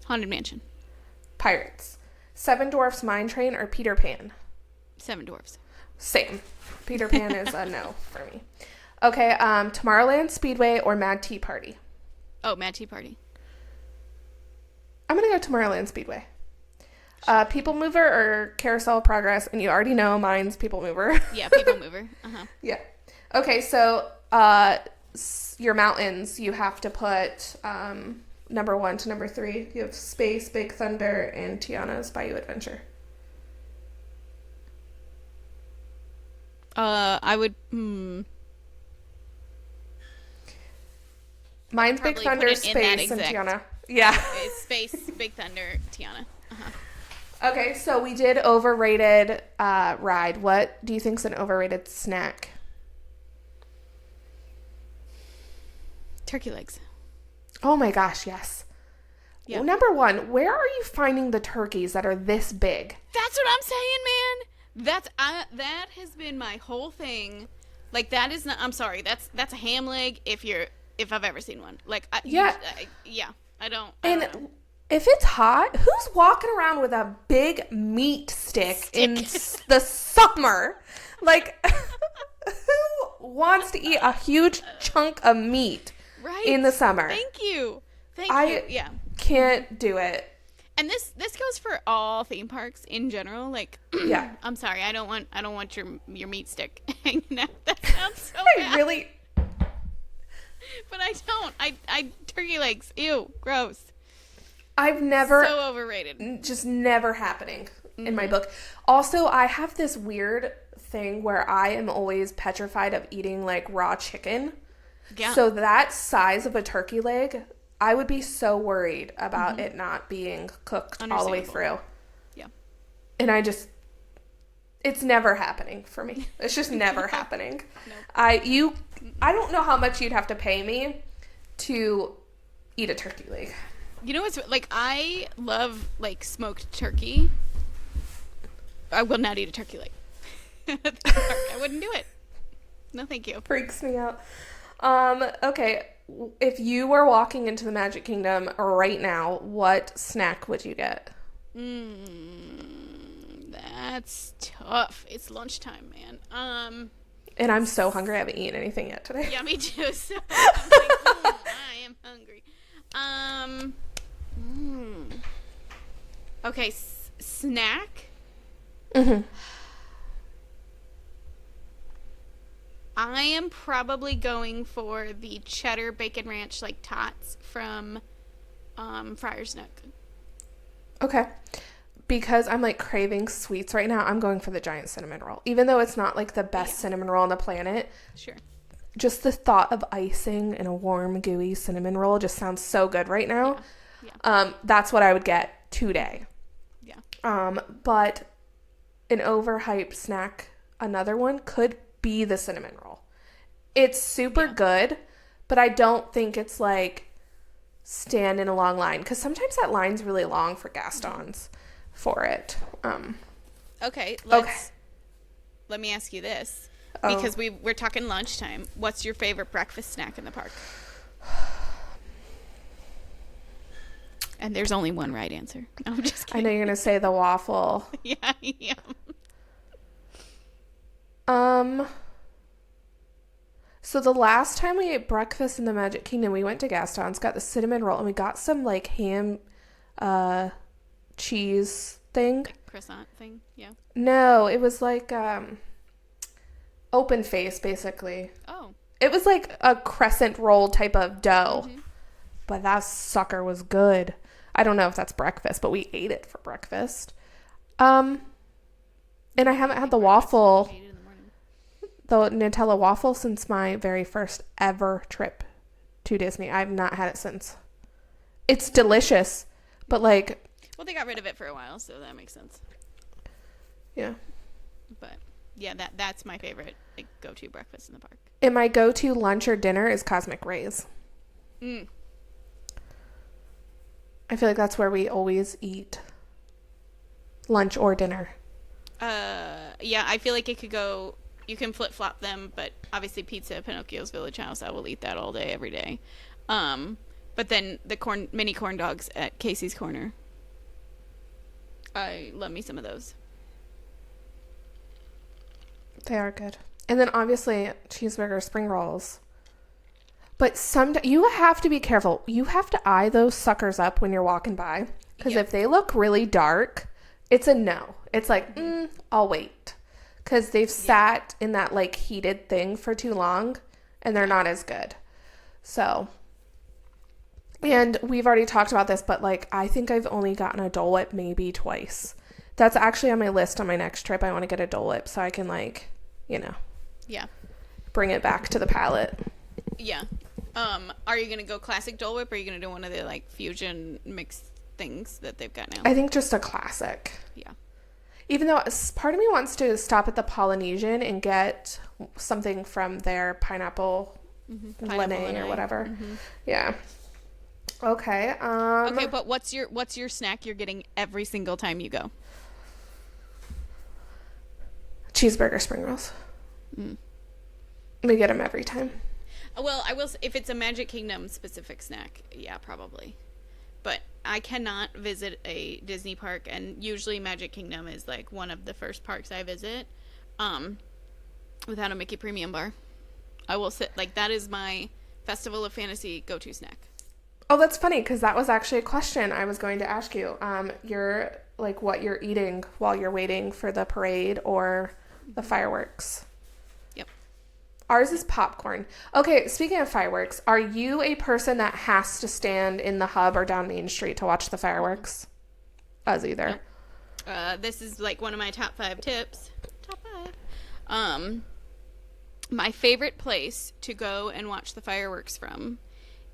Speaker 1: Haunted Mansion.
Speaker 2: Pirates. Seven Dwarfs Mine Train or Peter Pan?
Speaker 1: Seven Dwarfs.
Speaker 2: Same. Peter Pan is a no for me. Okay, Tomorrowland Speedway or Mad Tea Party?
Speaker 1: Oh, Mad Tea Party.
Speaker 2: I'm going to go Tomorrowland Speedway. People Mover or Carousel of Progress? And you already know mine's People Mover.
Speaker 1: Yeah, People Mover. Uh-huh.
Speaker 2: Yeah. Okay, so your mountains, you have to put number 1 to number 3. You have Space, Big Thunder, and Tiana's Bayou Adventure.
Speaker 1: I would...
Speaker 2: Mine's Big Thunder, Space, and Tiana. Yeah.
Speaker 1: It's Space, Big Thunder, Tiana. Uh-huh.
Speaker 2: Okay, so we did overrated ride. What do you think's an overrated snack?
Speaker 1: Turkey legs.
Speaker 2: Oh my gosh, yes.
Speaker 1: Yeah.
Speaker 2: Well, number 1, where are you finding the turkeys that are this big?
Speaker 1: That's what I'm saying, man. That has been my whole thing. Like, that is not... I'm sorry. That's a ham leg if I've ever seen one. Like, I don't know.
Speaker 2: If it's hot, who's walking around with a big meat stick in the summer? Like, who wants to eat a huge chunk of meat in the summer?
Speaker 1: Thank you. Yeah.
Speaker 2: Can't do it.
Speaker 1: And this goes for all theme parks in general. Like,
Speaker 2: yeah.
Speaker 1: I'm sorry, I don't want your meat stick hanging out. That sounds so bad.
Speaker 2: Really.
Speaker 1: But I don't. I turkey legs. Ew, gross.
Speaker 2: I've never...
Speaker 1: So overrated.
Speaker 2: Just never happening in my book. Also, I have this weird thing where I am always petrified of eating, like, raw chicken. Yeah. So that size of a turkey leg, I would be so worried about it not being cooked all the way through.
Speaker 1: Yeah.
Speaker 2: And it's never happening for me. It's just never happening.
Speaker 1: Nope.
Speaker 2: I don't know how much you'd have to pay me to eat a turkey leg.
Speaker 1: You know what's... Like, I love, like, smoked turkey. I will not eat a turkey leg. I wouldn't do it. No, thank you.
Speaker 2: Freaks me out. Okay. If you were walking into the Magic Kingdom right now, what snack would you get?
Speaker 1: That's tough. It's lunchtime, man.
Speaker 2: And I'm so hungry. I haven't eaten anything yet today.
Speaker 1: Yeah, me too. So I'm like, I am hungry. Okay, snack.
Speaker 2: Mm-hmm.
Speaker 1: I am probably going for the cheddar bacon ranch, like, tots from Friar's Nook.
Speaker 2: Okay. Because I'm, like, craving sweets right now, I'm going for the giant cinnamon roll. Even though it's not, like, the best cinnamon roll on the planet.
Speaker 1: Sure.
Speaker 2: Just the thought of icing in a warm, gooey cinnamon roll just sounds so good right now. Yeah. That's what I would get today. Yeah. But an overhyped snack, another one, could be the cinnamon roll. It's super good, but I don't think it's, like, stand in a long line. Because sometimes that line's really long for Gaston's for it.
Speaker 1: Okay, let me ask you this.
Speaker 2: Oh.
Speaker 1: Because we're talking lunchtime. What's your favorite breakfast snack in the park? And there's only one right answer. No, I'm just kidding.
Speaker 2: I know you're going to say the waffle.
Speaker 1: Yeah, I am.
Speaker 2: So the last time we ate breakfast in the Magic Kingdom, we went to Gaston's, got the cinnamon roll, and we got some like ham cheese thing.
Speaker 1: Like croissant thing, yeah.
Speaker 2: No, it was like open face, basically.
Speaker 1: Oh.
Speaker 2: It was like a crescent roll type of dough.
Speaker 1: Mm-hmm.
Speaker 2: But that sucker was good. I don't know if that's breakfast, but we ate it for breakfast. And I haven't had the waffle, the Nutella waffle, since my very first ever trip to Disney. I've not had it since. It's delicious, but like...
Speaker 1: Well, they got rid of it for a while, so that makes sense.
Speaker 2: Yeah.
Speaker 1: But, yeah, that's my favorite like go-to breakfast in the park.
Speaker 2: And my go-to lunch or dinner is Cosmic Rays. I feel like that's where we always eat lunch or dinner.
Speaker 1: Yeah, I feel like it could go... You can flip-flop them, but obviously pizza at Pinocchio's Village House, I will eat that all day, every day. But then the mini corn dogs at Casey's Corner. I love me some of those.
Speaker 2: They are good. And then obviously cheeseburger spring rolls. But you have to be careful. You have to eye those suckers up when you're walking by. Because if they look really dark, it's a no. It's like, I'll wait. Because they've sat in that like heated thing for too long and they're not as good. So, and we've already talked about this, but like I think I've only gotten a Dole Whip maybe twice. That's actually on my list on my next trip. I want to get a Dole Whip so I can like, bring it back to the palate.
Speaker 1: Yeah. Are you going to go classic Dole Whip or are you going to do one of the like fusion mixed things that they've got now?
Speaker 2: I think just a classic.
Speaker 1: Yeah.
Speaker 2: Even though part of me wants to stop at the Polynesian and get something from their pineapple Lene or whatever. Mm-hmm. Yeah. Okay.
Speaker 1: Okay, but what's your snack you're getting every single time you go?
Speaker 2: Cheeseburger spring rolls. We get them every time.
Speaker 1: Well, I will say, if it's a Magic Kingdom specific snack, yeah, probably. But I cannot visit a Disney park, and usually Magic Kingdom is like one of the first parks I visit, without a Mickey Premium bar. I will sit, like, that is my Festival of Fantasy go-to snack.
Speaker 2: Oh, that's funny, because that was actually a question I was going to ask you. What you're eating while you're waiting for the parade or the fireworks.
Speaker 1: Yep.
Speaker 2: Ours is popcorn. Okay, speaking of fireworks, are you a person that has to stand in the hub or down Main Street to watch the fireworks? Us either.
Speaker 1: Nope. This is like one of my top 5 tips. Top 5. My favorite place to go and watch the fireworks from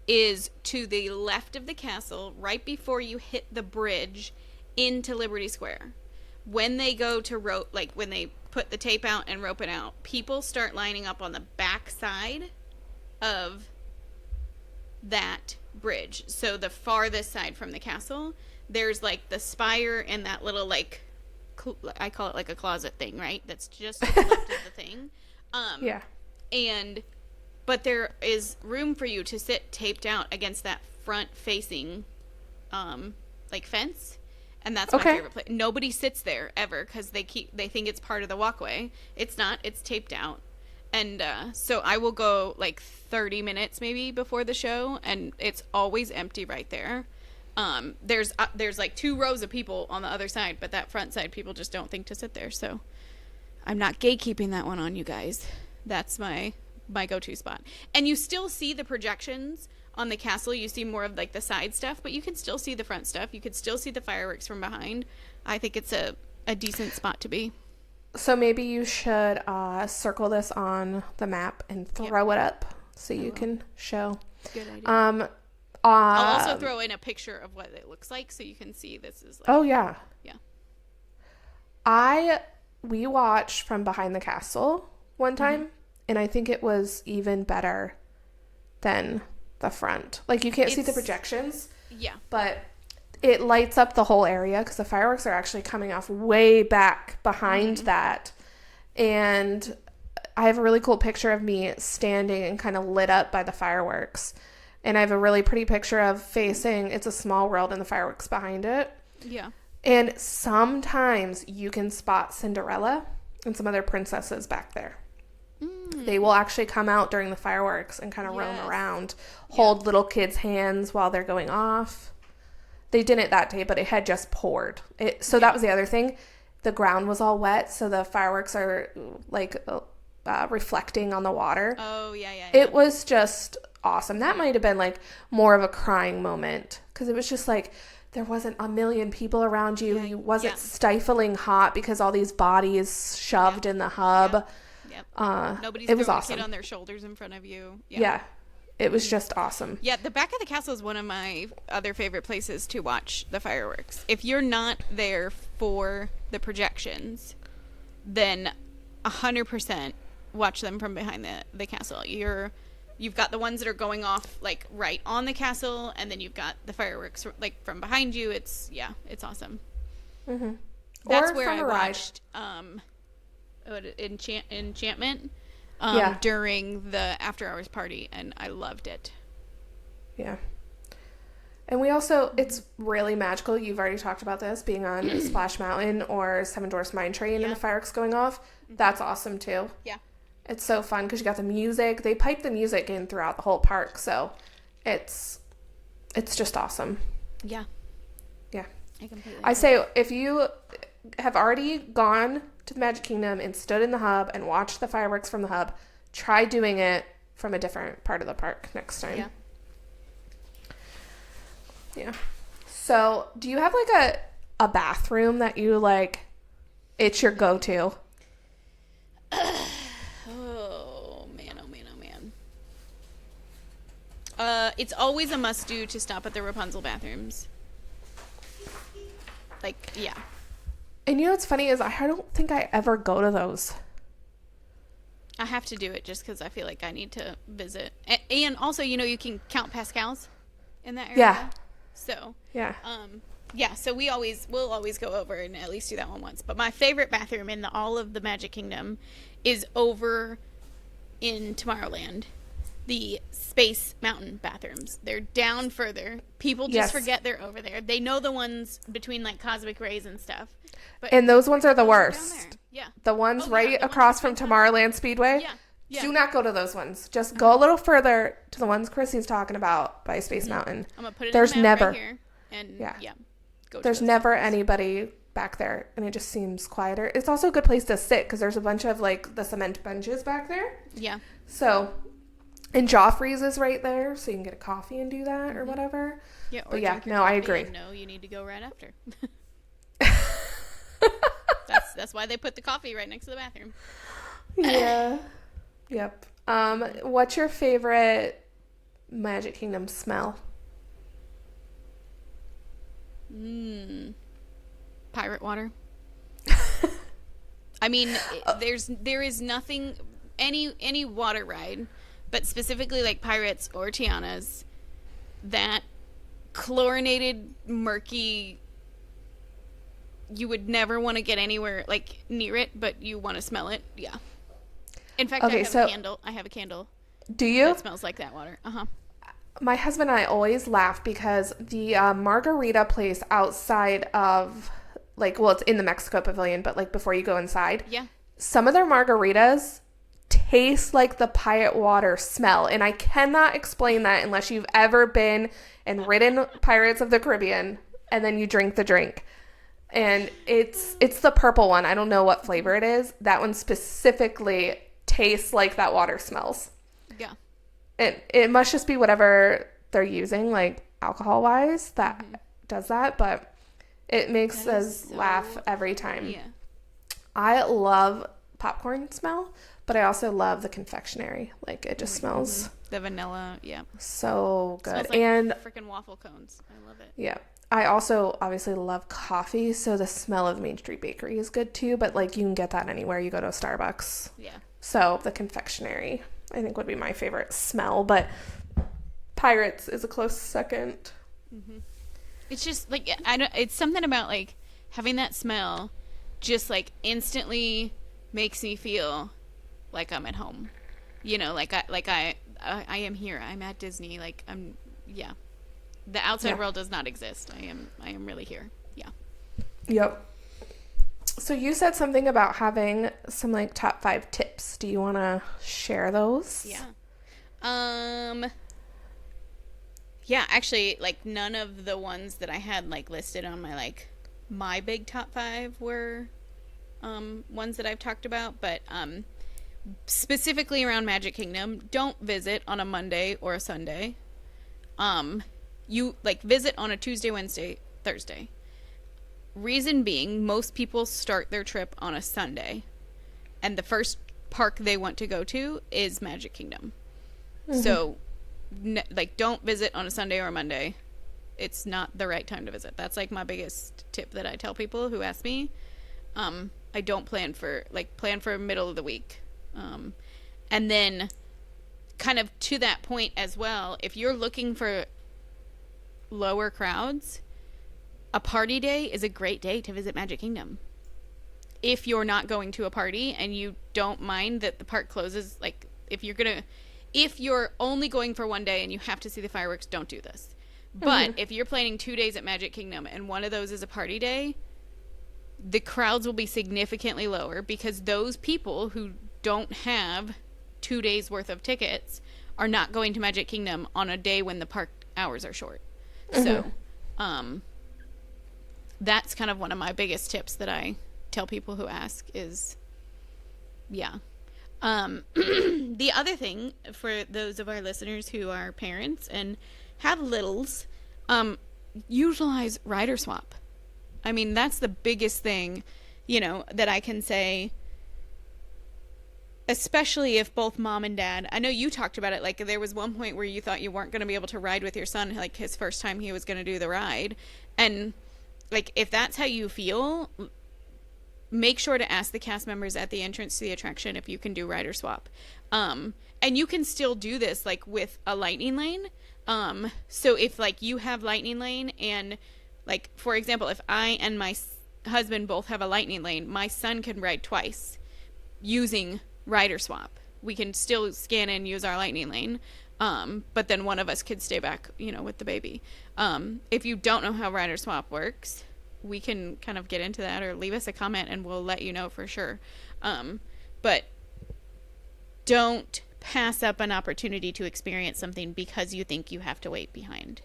Speaker 1: is to the left of the castle, right before you hit the bridge into Liberty Square. When they go to when they put the tape out and rope it out, people start lining up on the back side of that bridge. So the farthest side from the castle, there's like the spire and that little like, I call it like a closet thing, right? That's just to the left of the thing.
Speaker 2: Yeah.
Speaker 1: But there is room for you to sit taped out against that front facing, fence. And that's my favorite place. Nobody sits there ever because they think it's part of the walkway. It's not. It's taped out. And so I will go like 30 minutes maybe before the show, and it's always empty right there. There's like 2 rows of people on the other side, but that front side people just don't think to sit there. So I'm not gatekeeping that one on you guys. That's my go-to spot. And you still see the projections on the castle. You see more of like the side stuff, but you can still see the front stuff. You could still see the fireworks from behind. I think it's a decent spot to be.
Speaker 2: So maybe you should circle this on the map and throw it up so you can show.
Speaker 1: Good idea. I'll also throw in a picture of what it looks like so you can see this is like.
Speaker 2: Oh yeah.
Speaker 1: Yeah.
Speaker 2: We watched from behind the castle one time, and I think it was even better than the front. Like, you can't see the projections.
Speaker 1: Yeah.
Speaker 2: But it lights up the whole area because the fireworks are actually coming off way back behind that. And I have a really cool picture of me standing and kind of lit up by the fireworks. And I have a really pretty picture of facing It's a Small World and the fireworks behind it.
Speaker 1: Yeah.
Speaker 2: And sometimes you can spot Cinderella and some other princesses back there. They will actually come out during the fireworks and kind of roam around, hold little kids' hands while they're going off. They didn't that day, but it had just poured. That was the other thing. The ground was all wet, so the fireworks are like reflecting on the water.
Speaker 1: Oh, yeah.
Speaker 2: It was just awesome. That might have been like more of a crying moment because it was just like there wasn't a million people around you. You wasn't stifling hot because all these bodies shoved in the hub.
Speaker 1: Nobody's
Speaker 2: it was
Speaker 1: throwing
Speaker 2: awesome.
Speaker 1: a kid on their shoulders in front of you.
Speaker 2: Yeah. It was just awesome.
Speaker 1: Yeah, the back of the castle is one of my other favorite places to watch the fireworks. If you're not there for the projections, then 100% watch them from behind the castle. You've got the ones that are going off like right on the castle, and then you've got the fireworks like from behind you. It's awesome.
Speaker 2: Mm-hmm.
Speaker 1: That's where I watched Enchantment during the after hours party, and I loved it.
Speaker 2: Yeah. And we also, it's really magical. You've already talked about this, being on Splash Mountain or Seven Dwarfs Mine Train and the fireworks going off. That's awesome too.
Speaker 1: Yeah.
Speaker 2: It's so fun because you got the music. They pipe the music in throughout the whole park, so it's just awesome.
Speaker 1: Yeah.
Speaker 2: Yeah.
Speaker 1: I
Speaker 2: say if you have already gone to the Magic Kingdom and stood in the hub and watched the fireworks from the hub, try doing it from a different part of the park next time. Yeah. So, do you have like a bathroom that you like, it's your go-to?
Speaker 1: Oh man. It's always a must-do to stop at the Rapunzel bathrooms. Like, yeah.
Speaker 2: And you know what's funny is I don't think I ever go to those.
Speaker 1: I have to do it just because I feel like I need to visit. And also, you can count Pascals in that area.
Speaker 2: Yeah.
Speaker 1: So.
Speaker 2: Yeah.
Speaker 1: So we'll always go over and at least do that one once. But my favorite bathroom in all of the Magic Kingdom is over in Tomorrowland. The Space Mountain bathrooms. They're down further. People just forget they're over there. They know the ones between like Cosmic Rays and stuff.
Speaker 2: And those ones are the worst.
Speaker 1: Yeah.
Speaker 2: The ones across from Tomorrowland Speedway.
Speaker 1: Yeah.
Speaker 2: Do not go to those ones. Just go a little further to the ones Chrissy's talking about by Space Mountain.
Speaker 1: I'm gonna put it
Speaker 2: There's
Speaker 1: in the map
Speaker 2: never
Speaker 1: right here. And go
Speaker 2: there's never anybody back there, and it just seems quieter. It's also a good place to sit because there's a bunch of like the cement benches back there.
Speaker 1: Yeah.
Speaker 2: So, and Joffrey's is right there, so you can get a coffee and do that or whatever.
Speaker 1: Yeah.
Speaker 2: But yeah, no, I agree.
Speaker 1: No, you need to go right after. That's why they put the coffee right next to the bathroom.
Speaker 2: Yeah. Yep. What's your favorite Magic Kingdom smell?
Speaker 1: Pirate water. I mean, there is nothing, any water ride, but specifically like Pirates or Tiana's, that chlorinated, murky, you would never want to get anywhere like near it, but you want to smell it. Yeah. In fact, I have a candle.
Speaker 2: Do you?
Speaker 1: That smells like that water.
Speaker 2: My husband and I always laugh because the margarita place outside of, it's in the Mexico Pavilion, but like before you go inside.
Speaker 1: Yeah.
Speaker 2: Some of their margaritas taste like the pirate water smell, and I cannot explain that unless you've ever been and ridden Pirates of the Caribbean and then you drink the drink. And it's the purple one. I don't know what flavor it is. That one specifically tastes like that water smells.
Speaker 1: Yeah.
Speaker 2: It must just be whatever they're using, like alcohol-wise, that does that. But it makes us laugh every time.
Speaker 1: Yeah.
Speaker 2: I love popcorn smell, but I also love the confectionery. Like, it just smells...
Speaker 1: The vanilla, yeah.
Speaker 2: So good.
Speaker 1: It smells like
Speaker 2: and
Speaker 1: freaking waffle cones. I love it.
Speaker 2: Yeah. I also obviously love coffee, so the smell of Main Street Bakery is good too, but like you can get that anywhere you go to a Starbucks.
Speaker 1: Yeah.
Speaker 2: So the confectionery, I think, would be my favorite smell, but Pirates is a close second.
Speaker 1: Mm-hmm. It's just like, it's something about like having that smell just like instantly makes me feel like I'm at home. You know, I am here. I'm at Disney. Like yeah. The outside world does not exist. I am really here. Yeah.
Speaker 2: Yep. So you said something about having some like top 5 tips. Do you want to share those?
Speaker 1: Yeah. Yeah, actually, like, none of the ones that I had, like, listed on my, like, my big top 5 were, ones that I've talked about, but, specifically around Magic Kingdom, don't visit on a Monday or a Sunday. You, like, visit on a Tuesday, Wednesday, Thursday. Reason being, most people start their trip on a Sunday, and the first park they want to go to is Magic Kingdom. Mm-hmm. So, like, don't visit on a Sunday or a Monday. It's not the right time to visit. That's, like, my biggest tip that I tell people who ask me. I don't plan for middle of the week. And then, kind of to that point as well, if you're looking for lower crowds, a party day is a great day to visit Magic Kingdom. If you're not going to a party and you don't mind that the park closes, like, if you're only going for one day and you have to see the fireworks, don't do this. But if you're planning 2 days at Magic Kingdom and one of those is a party day, the crowds will be significantly lower because those people who don't have 2 days worth of tickets are not going to Magic Kingdom on a day when the park hours are short. So, that's kind of one of my biggest tips that I tell people who ask is, yeah. The other thing for those of our listeners who are parents and have littles, utilize rider swap. I mean, that's the biggest thing, that I can say, especially if both mom and dad, I know you talked about it, like there was one point where you thought you weren't going to be able to ride with your son, like his first time he was going to do the ride. And like, if that's how you feel, make sure to ask the cast members at the entrance to the attraction if you can do rider swap. And you can still do this, like, with a lightning lane. So if, like, you have lightning lane and, like, for example, if I and my husband both have a lightning lane, my son can ride twice using rider swap. We can still scan and use our lightning lane. But then one of us could stay back, with the baby. If you don't know how rider swap works, we can kind of get into that or leave us a comment and we'll let you know for sure. But don't pass up an opportunity to experience something because you think you have to wait behind.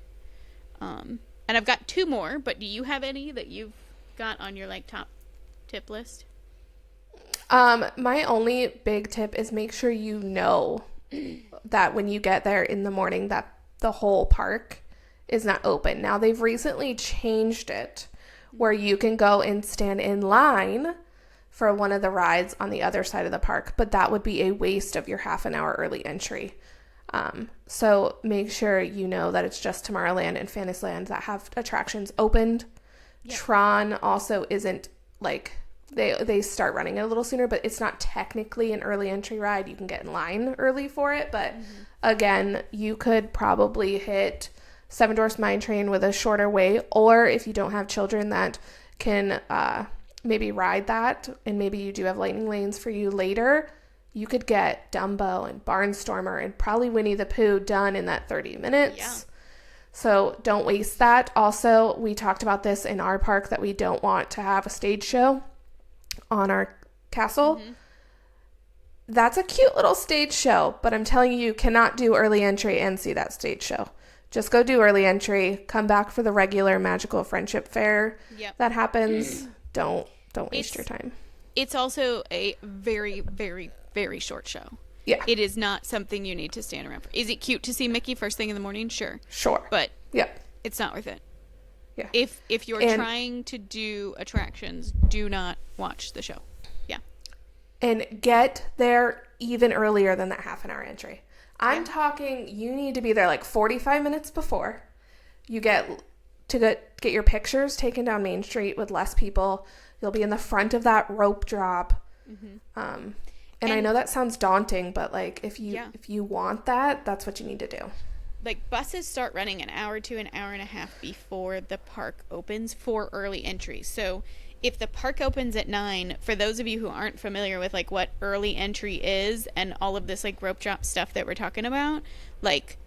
Speaker 1: And I've got 2 more, but do you have any that you've got on your, like, top tip list?
Speaker 2: My only big tip is make sure you know that when you get there in the morning that the whole park is not open. Now, they've recently changed it where you can go and stand in line for one of the rides on the other side of the park, but that would be a waste of your half an hour early entry. So make sure you know that it's just Tomorrowland and Fantasyland that have attractions opened. Yep. Tron also isn't, like, they start running it a little sooner, but it's not technically an early entry ride. You can get in line early for it, but again, you could probably hit Seven Dwarfs Mine Train with a shorter wait, or if you don't have children that can maybe ride that, and maybe you do have lightning lanes for you later, you could get Dumbo and Barnstormer and probably Winnie the Pooh done in that 30 minutes. Yeah. So don't waste that. Also, we talked about this in our park that we don't want to have a stage show on our castle. That's a cute little stage show, but I'm telling you, you cannot do early entry and see that stage show. Just go do early entry, come back for the regular Magical Friendship Fair that happens. Don't waste your time.
Speaker 1: It's also a very, very, very short show.
Speaker 2: Yeah.
Speaker 1: It is not something you need to stand around for. Is it cute to see Mickey first thing in the morning? Sure. But it's not worth it.
Speaker 2: Yeah.
Speaker 1: If you're trying to do attractions, do not watch the show. Yeah.
Speaker 2: And get there even earlier than that half an hour entry. I'm talking, you need to be there like 45 minutes before. You get your pictures taken down Main Street with less people. You'll be in the front of that rope drop. And I know that sounds daunting, but like if you want that, that's what you need to do.
Speaker 1: Like, buses start running an hour to an hour and a half before the park opens for early entry. So if the park opens at 9, for those of you who aren't familiar with like what early entry is and all of this like rope drop stuff that we're talking about, like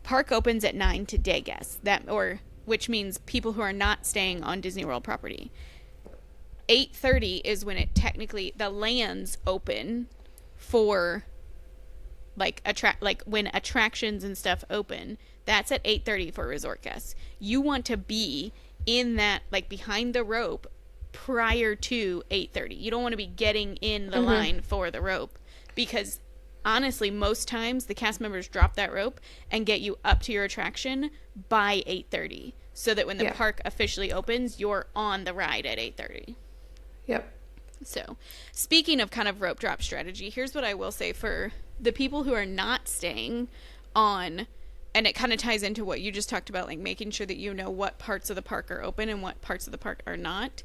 Speaker 1: park opens at 9 to day guests, which means people who are not staying on Disney World property. 8:30 is when it technically, the lands open for like when attractions and stuff open. That's at 8:30 for resort guests. You want to be in that, like behind the rope prior to 8:30. You don't want to be getting in the line for the rope, because honestly, most times the cast members drop that rope and get you up to your attraction by 8:30, so that when the park officially opens, you're on the ride at 8:30.
Speaker 2: Yep.
Speaker 1: So, speaking of kind of rope drop strategy, here's what I will say for the people who are not staying on, and it kind of ties into what you just talked about, like making sure that you know what parts of the park are open and what parts of the park are not.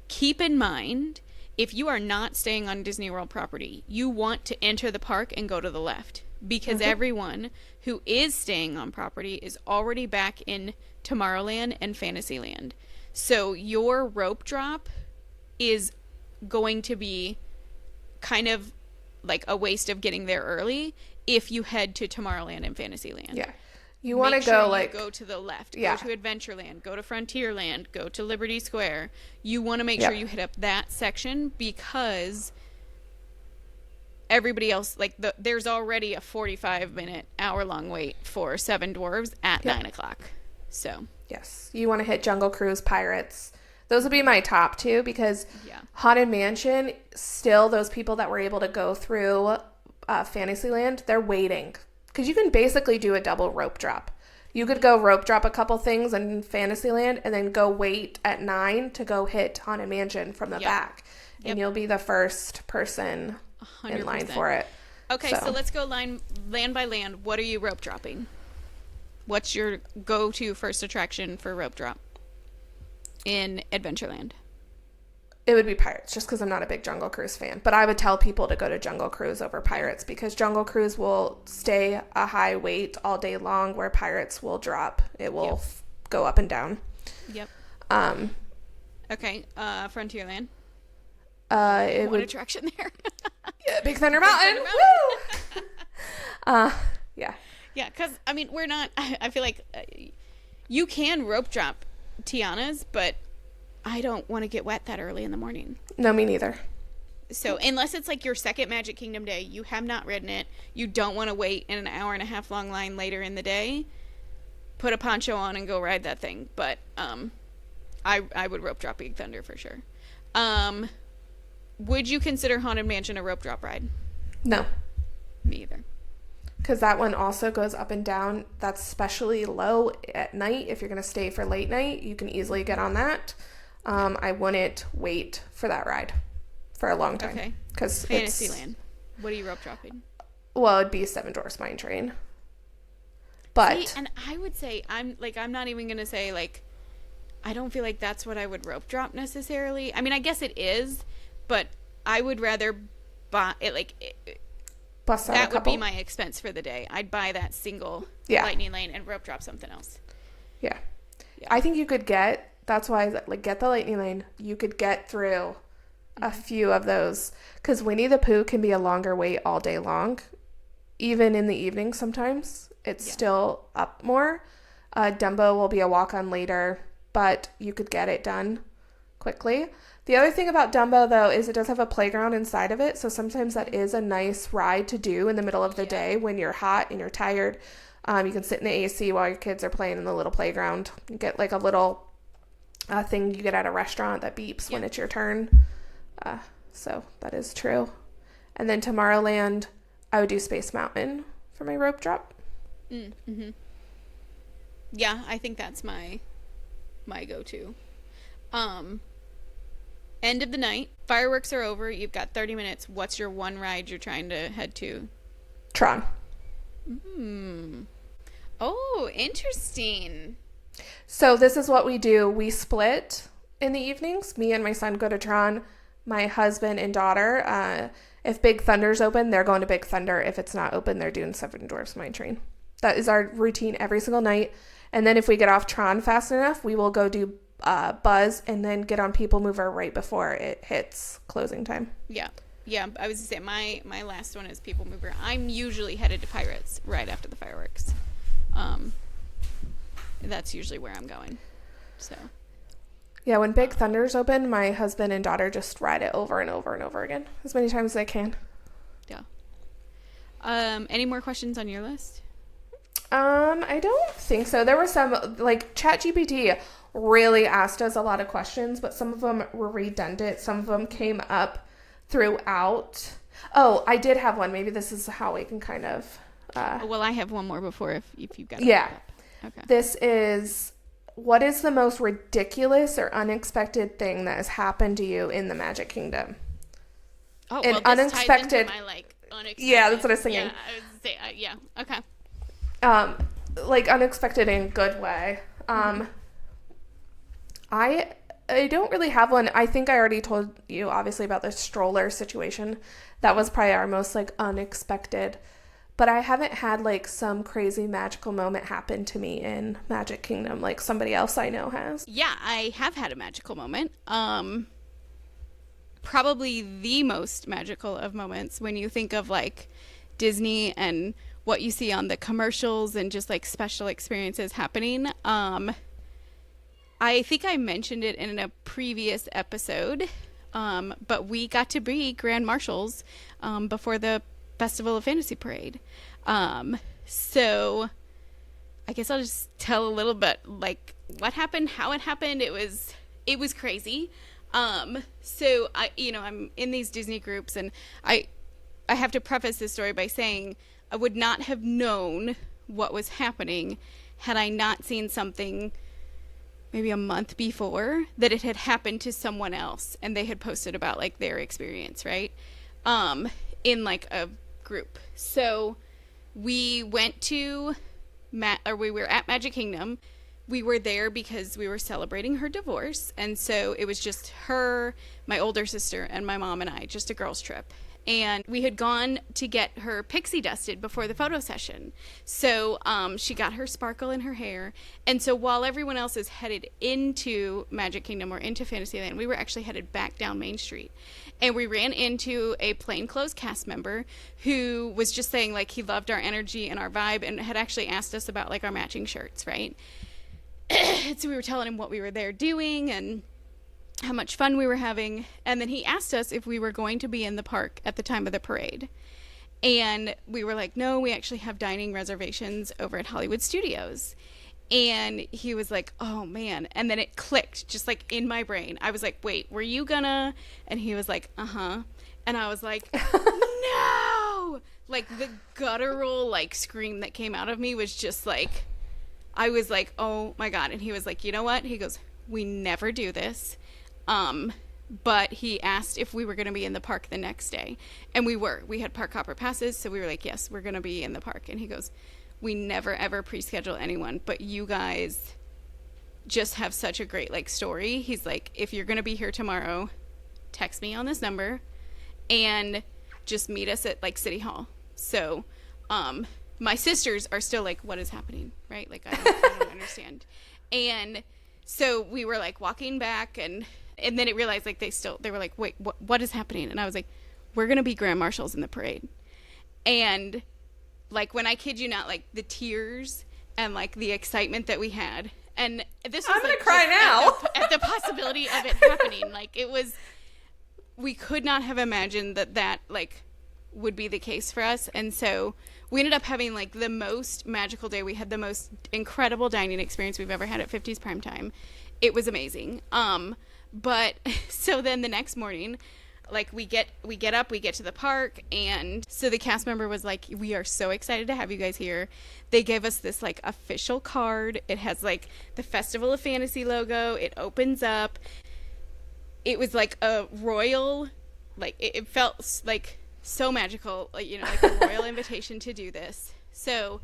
Speaker 1: Keep in mind, if you are not staying on Disney World property, you want to enter the park and go to the left, because everyone who is staying on property is already back in Tomorrowland and Fantasyland. So your rope drop is going to be kind of like a waste of getting there early if you head to Tomorrowland and Fantasyland.
Speaker 2: Yeah. You want to go
Speaker 1: go to the left,
Speaker 2: go
Speaker 1: to Adventureland, go to Frontierland, go to Liberty Square. You want to make sure you hit up that section, because everybody else, like there's already a 45-minute, hour-long wait for Seven Dwarfs at 9 o'clock. So
Speaker 2: yes, you want to hit Jungle Cruise, Pirates. Those would be my top two, because Haunted Mansion, still those people that were able to go through Fantasyland, they're waiting. Because you can basically do a double rope drop. You could go rope drop a couple things in Fantasyland and then go wait at 9 to go hit Haunted Mansion from the back. And you'll be the first person 100%. In line for it.
Speaker 1: Okay, so let's go land by land. What are you rope dropping? What's your go-to first attraction for rope drop in Adventureland?
Speaker 2: It would be Pirates, just because I'm not a big Jungle Cruise fan. But I would tell people to go to Jungle Cruise over Pirates, because Jungle Cruise will stay a high weight all day long, where Pirates will drop. It will go up and down.
Speaker 1: Yep. Okay, Frontierland.
Speaker 2: What
Speaker 1: attraction there?
Speaker 2: Big Thunder Mountain. Woo! Yeah.
Speaker 1: Yeah, because, I mean, we're not... I feel like you can rope drop Tiana's, but I don't want to get wet that early in the morning.
Speaker 2: No, me neither.
Speaker 1: So unless it's like your second Magic Kingdom day, you have not ridden it, you don't want to wait in an hour and a half long line later in the day, put a poncho on and go ride that thing. But I would rope drop Big Thunder for sure. Would you consider Haunted Mansion a rope drop ride?
Speaker 2: No.
Speaker 1: Me either.
Speaker 2: Because that one also goes up and down. That's especially low at night. If you're going to stay for late night, you can easily get on that. I wouldn't wait for that ride for a long time.
Speaker 1: Okay.
Speaker 2: Because
Speaker 1: Fantasyland. What are you rope dropping?
Speaker 2: Well, it'd be Seven Dwarfs Mine Train. But
Speaker 1: see, and I would say I'm not even going to say like I don't feel like that's what I would rope drop necessarily. I mean, I guess it is, but I would rather buy it
Speaker 2: bust out
Speaker 1: that
Speaker 2: a couple.
Speaker 1: would be my expense for the day. I'd buy that single Lightning Lane and rope drop something else.
Speaker 2: Yeah. I think you could get, that's why get the Lightning Lane. You could get through a few of those, because Winnie the Pooh can be a longer wait all day long. Even in the evening sometimes. It's still up more. Dumbo will be a walk-on later, but you could get it done quickly. The other thing about Dumbo, though, is it does have a playground inside of it, so sometimes that is a nice ride to do in the middle of the day when you're hot and you're tired. You can sit in the AC while your kids are playing in the little playground. You get like a little thing you get at a restaurant that beeps when it's your turn. So that is true. And then Tomorrowland, I would do Space Mountain for my rope drop.
Speaker 1: Mm-hmm. Yeah, I think that's my go-to. End of the night. Fireworks are over. You've got 30 minutes. What's your one ride you're trying to head to?
Speaker 2: Tron.
Speaker 1: Oh, interesting.
Speaker 2: So this is what we do. We split in the evenings. Me and my son go to Tron. My husband and daughter, if Big Thunder's open, they're going to Big Thunder. If it's not open, they're doing Seven Dwarfs Mine Train. That is our routine every single night. And then if we get off Tron fast enough, we will go do buzz and then get on People Mover right before it hits closing time.
Speaker 1: Yeah. Yeah, I was going to say, my last one is People Mover. I'm usually headed to Pirates right after the fireworks. That's usually where I'm going. So.
Speaker 2: Yeah, when Big Thunder's open, my husband and daughter just ride it over and over and over again, as many times as they can.
Speaker 1: Yeah. Any more questions on your list?
Speaker 2: I don't think so. There were some, like, ChatGPT really asked us a lot of questions, but some of them were redundant. Some of them came up throughout. Oh, I did have one. Maybe this is how we can kind of...
Speaker 1: well, I have one more before if you've got it.
Speaker 2: Yeah.
Speaker 1: Okay.
Speaker 2: This is, what is the most ridiculous or unexpected thing that has happened to you in the Magic Kingdom?
Speaker 1: Oh,
Speaker 2: and
Speaker 1: well, this
Speaker 2: unexpected.
Speaker 1: ties into my, like, unexpected.
Speaker 2: Yeah, that's what I was thinking.
Speaker 1: Yeah, I would say, yeah. Okay.
Speaker 2: Like unexpected in a good way. I don't really have one. I think I already told you obviously about the stroller situation. That was probably our most like unexpected. But I haven't had like some crazy magical moment happen to me in Magic Kingdom like somebody else I know has.
Speaker 1: Yeah, I have had a magical moment. Probably the most magical of moments when you think of like Disney and what you see on the commercials and just like special experiences happening. I think I mentioned it in a previous episode, but we got to be Grand Marshals before the Festival of Fantasy Parade. So I guess I'll just tell a little bit like what happened, how it happened. It was crazy. So I'm in these Disney groups, and I have to preface this story by saying I would not have known what was happening had I not seen something maybe a month before that it had happened to someone else and they had posted about like their experience, right? In like a group. So we went to we were at Magic Kingdom. We were there because we were celebrating her divorce, and so it was just her, my older sister, and my mom and I, just a girls' trip. And we had gone to get her pixie dusted before the photo session. So she got her sparkle in her hair. And so while everyone else is headed into Magic Kingdom or into Fantasyland, we were actually headed back down Main Street. And we ran into a plainclothes cast member who was just saying, like, he loved our energy and our vibe and had actually asked us about, like, our matching shirts, right? So we were telling him what we were there doing and how much fun we were having, and then he asked us if we were going to be in the park at the time of the parade, and we were like, no, we actually have dining reservations over at Hollywood Studios. And he was like, oh man, and then it clicked just like in my brain. I was like, wait, were you gonna? And he was like, uh-huh. And I was like, no, like the guttural like scream that came out of me was just like, I was like, oh my God. And he was like, you know what, he goes, we never do this. But he asked if we were going to be in the park the next day, and we had park hopper passes. So we were like, yes, we're going to be in the park. And he goes, we never ever pre-schedule anyone, but you guys just have such a great like story. He's like, if you're going to be here tomorrow, text me on this number and just meet us at like City Hall. So, my sisters are still like, what is happening? Right. Like, I don't understand. And so we were like walking back, and then it realized like they were like, wait, what is happening? And I was like, we're going to be Grand Marshals in the parade. And like, when I kid you not, like the tears and like the excitement that we had, and this was
Speaker 2: I'm
Speaker 1: like
Speaker 2: gonna cry now
Speaker 1: at the possibility of it happening. Like, it was, we could not have imagined that like would be the case for us. And so we ended up having like the most magical day. We had the most incredible dining experience we've ever had at 50s Primetime. It was amazing. But so then the next morning, like we get up, we get to the park, and so the cast member was like, we are so excited to have you guys here. They gave us this like official card. It has like the Festival of Fantasy logo. It opens up. It was like a royal, like it felt like so magical, like, you know, like a royal invitation to do this. So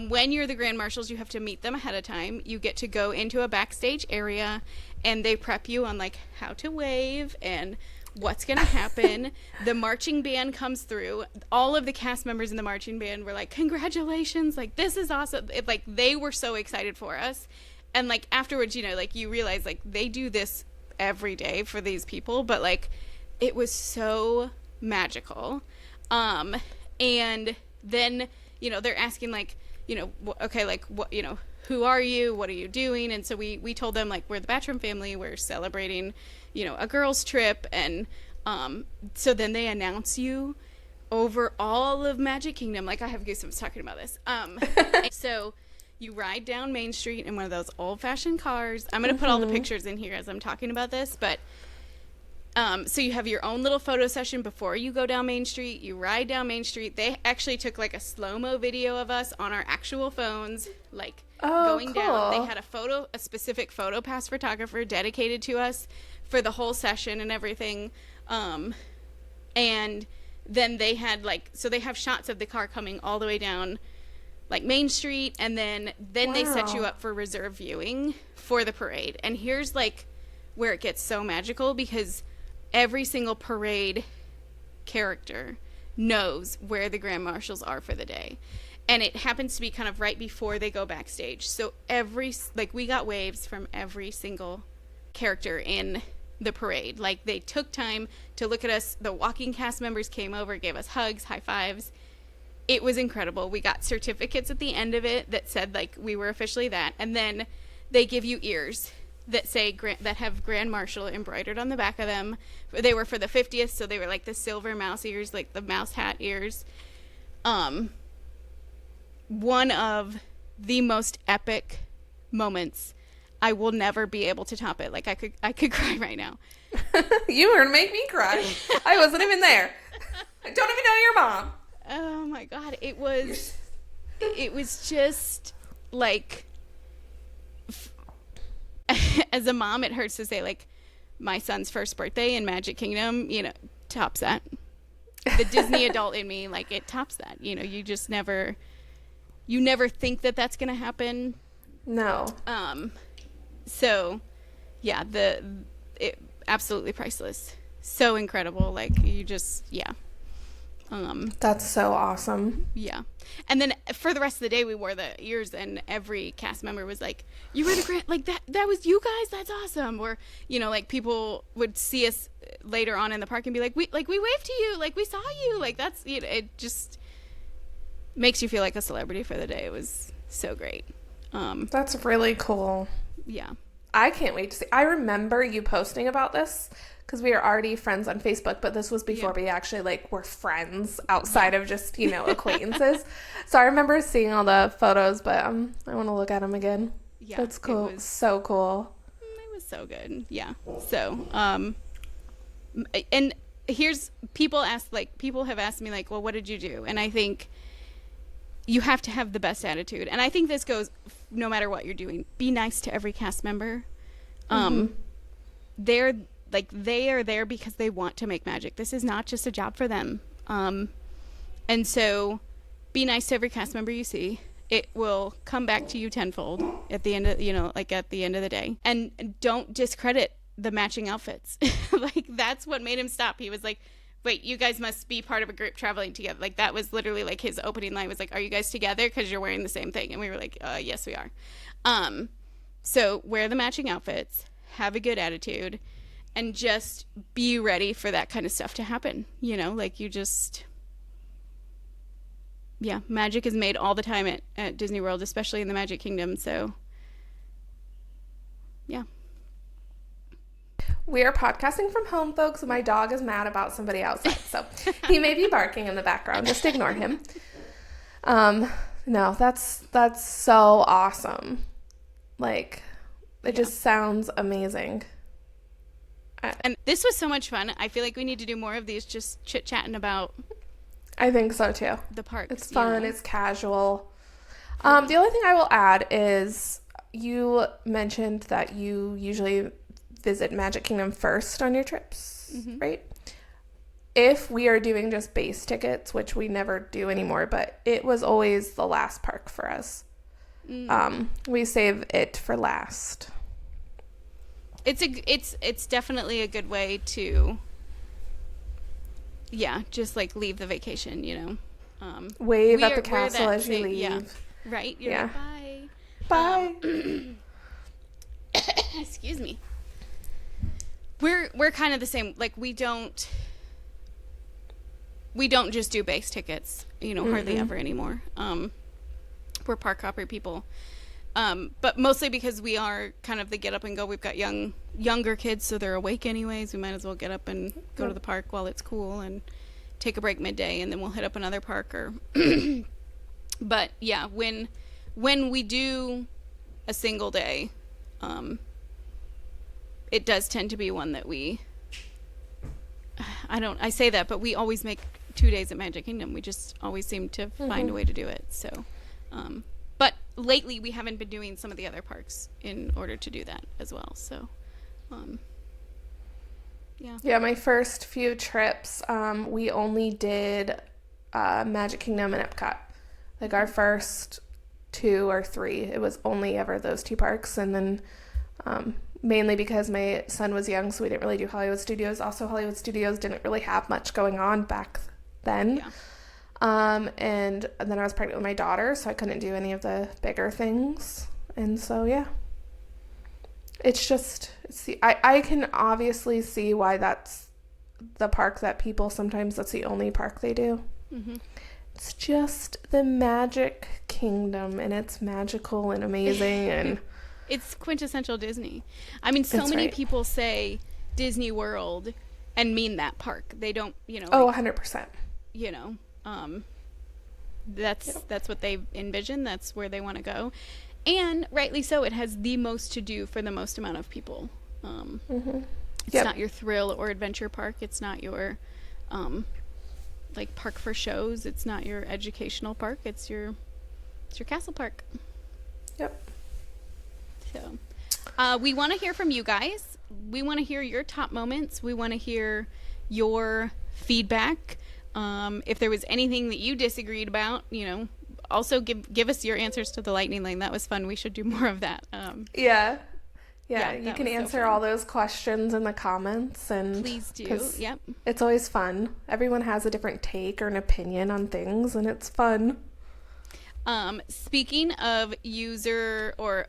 Speaker 1: when you're the Grand Marshals, you have to meet them ahead of time. You get to go into a backstage area, and they prep you on like how to wave and what's going to happen. The marching band comes through. All of the cast members in the marching band were like, congratulations, like this is awesome. Like they were so excited for us. and like afterwards, you know, like you realize like they do this every day for these people, but like it was so magical. And then, you know, they're asking like, you know, okay, like what, you know, who are you? What are you doing? And so we told them like, we're the Batcham family. We're celebrating, you know, a girls trip. And so then they announce you over all of Magic Kingdom. Like, I have goosebumps talking about this. So you ride down Main Street in one of those old-fashioned cars. I'm going to put all the pictures in here as I'm talking about this, but so you have your own little photo session before you go down Main Street. You ride down Main Street. They actually took like a slow-mo video of us on our actual phones, like going down. They had a specific photo pass photographer dedicated to us for the whole session and everything. And then they had like, so they have shots of the car coming all the way down like Main Street, and then they set you up for reserve viewing for the parade. And here's like where it gets so magical, because every single parade character knows where the grand marshals are for the day, and it happens to be kind of right before they go backstage. So we got waves from every single character in the parade. Like, they took time to look at us. The walking cast members came over, gave us hugs, high fives. It was incredible. We got certificates at the end of it that said like we were officially that, and then they give you ears that say that have Grand Marshal embroidered on the back of them. They were for the 50th, so they were like the silver mouse ears, like the mouse hat ears. One of the most epic moments. I will never be able to top it. Like, I could cry right now.
Speaker 2: You were gonna make me cry. I wasn't even there. I don't even know your mom.
Speaker 1: Oh my God. It was just like, as a mom, it hurts to say, like, my son's first birthday in Magic Kingdom, you know, tops that. The Disney adult in me, like, it tops that. You know, you just never think that that's going to happen.
Speaker 2: No.
Speaker 1: So, yeah, it absolutely priceless. So incredible. Like, you just, yeah.
Speaker 2: That's so awesome.
Speaker 1: Yeah. And then for the rest of the day, we wore the ears, and every cast member was like, you were the grand, like, that was you guys? That's awesome. Or, you know, like, people would see us later on in the park and be like, we waved to you, like, we saw you. Like, that's, you know, it just makes you feel like a celebrity for the day. It was so great.
Speaker 2: That's really cool.
Speaker 1: Yeah.
Speaker 2: I can't wait to see. I remember you posting about this because we were already friends on Facebook, but this was before we actually like were friends outside of just, you know, acquaintances. So I remember seeing all the photos, but I want to look at them again. Yeah, that's cool. So cool.
Speaker 1: It was so good. Yeah. So, and here's, people have asked me like, well, what did you do? And I think you have to have the best attitude. And I think this goes no matter what you're doing. Be nice to every cast member. They are there because they want to make magic. This is not just a job for them. And so be nice to every cast member you see. It will come back to you tenfold at the end of, you know, like at the end of the day. And don't discredit the matching outfits. Like, that's what made him stop. He was like, wait, you guys must be part of a group traveling together. Like, that was literally like his opening line was like, are you guys together? Because you're wearing the same thing. And we were like, yes, we are. So wear the matching outfits, have a good attitude, and just be ready for that kind of stuff to happen. You know, like, you just, yeah, magic is made all the time at Disney World, especially in the Magic Kingdom. So, yeah.
Speaker 2: We are podcasting from home, folks. My dog is mad about somebody outside, so he may be barking in the background. Just ignore him. No, that's so awesome. Like, it just sounds amazing.
Speaker 1: And this was so much fun. I feel like we need to do more of these, just chit-chatting about.
Speaker 2: I think so, too.
Speaker 1: The parks.
Speaker 2: It's fun. It's casual. The only thing I will add is you mentioned that you usually visit Magic Kingdom first on your trips, right? If we are doing just base tickets, which we never do anymore, but it was always the last park for us. We save it for last.
Speaker 1: It's definitely a good way to, yeah, just like leave the vacation, you know.
Speaker 2: Wave at the castle as you leave.
Speaker 1: Yeah, right? You're like, bye.
Speaker 2: Bye.
Speaker 1: We're kind of the same. Like, we don't just do base tickets, hardly ever anymore. We're park hopper people. But mostly because we are kind of the get up and go. We've got younger kids, so they're awake anyways. We might as well get up and go to the park while it's cool and take a break midday, and then we'll hit up another park. But yeah, when we do a single day, it does tend to be one that I say that, but we always make 2 days at Magic Kingdom. We just always seem to find a way to do it. So, but lately we haven't been doing some of the other parks in order to do that as well. So, yeah. Yeah,
Speaker 2: my first few trips, we only did Magic Kingdom and Epcot. Like our first 2 or 3, it was only ever those 2 parks. And then mainly because my son was young, so we didn't really do Hollywood Studios. Also, Hollywood Studios didn't really have much going on back then. Yeah. And then I was pregnant with my daughter, so I couldn't do any of the bigger things. And so, yeah. I can obviously see why that's the park that people sometimes, that's the only park they do. Mm-hmm. It's just the Magic Kingdom, and it's magical and amazing, and
Speaker 1: it's quintessential Disney. I mean, so many people say Disney World and mean that park. They don't,
Speaker 2: 100%.
Speaker 1: That's what they envision. That's where they want to go. And rightly so, it has the most to do for the most amount of people. It's not your thrill or adventure park. It's not your park for shows. It's not your educational park. It's your castle park.
Speaker 2: Yep.
Speaker 1: So we want to hear from you guys. We want to hear your top moments. We want to hear your feedback. If there was anything that you disagreed about, also give us your answers to the lightning lane. That was fun. We should do more of that.
Speaker 2: Yeah, you can answer all those questions in the comments, and
Speaker 1: please do. Yep,
Speaker 2: it's always fun. Everyone has a different take or an opinion on things, and it's fun.
Speaker 1: Speaking of user or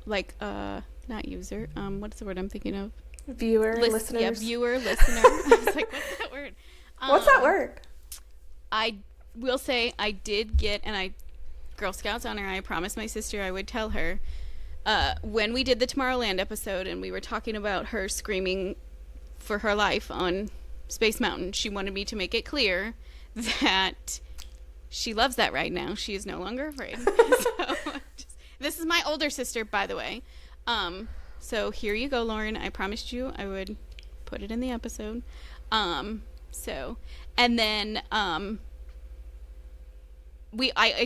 Speaker 1: not user, what's the word I'm thinking of?
Speaker 2: Listeners.
Speaker 1: Yeah, viewer, listener. I was like, what's that word?
Speaker 2: What's that word?
Speaker 1: I will say I did get, and Girl Scouts honor, I promised my sister I would tell her, when we did the Tomorrowland episode and we were talking about her screaming for her life on Space Mountain, she wanted me to make it clear that she loves that ride now. She is no longer afraid. This is my older sister, by the way. So here you go, Lauren. I promised you I would put it in the episode. And then I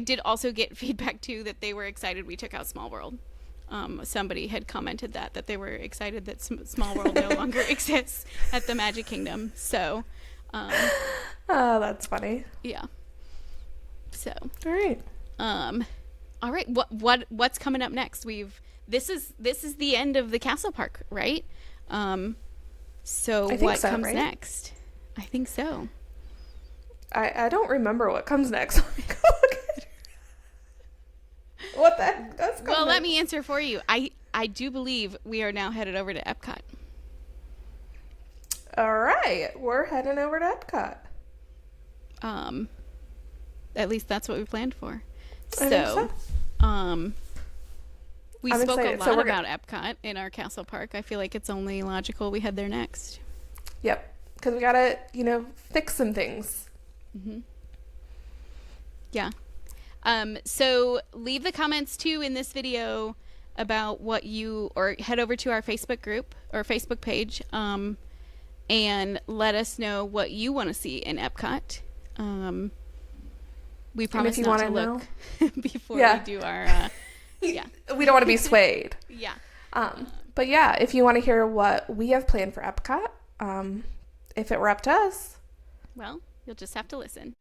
Speaker 1: did also get feedback too that they were excited we took out Small World. Somebody had commented that they were excited that Small World no longer exists at the Magic Kingdom. So,
Speaker 2: oh, that's funny.
Speaker 1: Yeah. So.
Speaker 2: All right.
Speaker 1: What's coming up next? This is the end of the Castle Park, right? So what comes next? I think so.
Speaker 2: I don't remember what comes next. Let me go look at it. What the heck does come next?
Speaker 1: Let me answer for you. I do believe we are now headed over to Epcot.
Speaker 2: All right. We're heading over to Epcot.
Speaker 1: At least that's what we planned for.
Speaker 2: So,
Speaker 1: we spoke a lot about Epcot in our Castle Park. I feel like it's only logical we head there next.
Speaker 2: Yep. Because we got to, fix some things.
Speaker 1: Mm-hmm. Yeah. So leave the comments too in this video about or head over to our Facebook group or Facebook page, and let us know what you want to see in Epcot. We promise not to look before we do our,
Speaker 2: we don't want to be swayed.
Speaker 1: Yeah.
Speaker 2: But yeah, if you want to hear what we have planned for Epcot, if it were up to us,
Speaker 1: well, you'll just have to listen.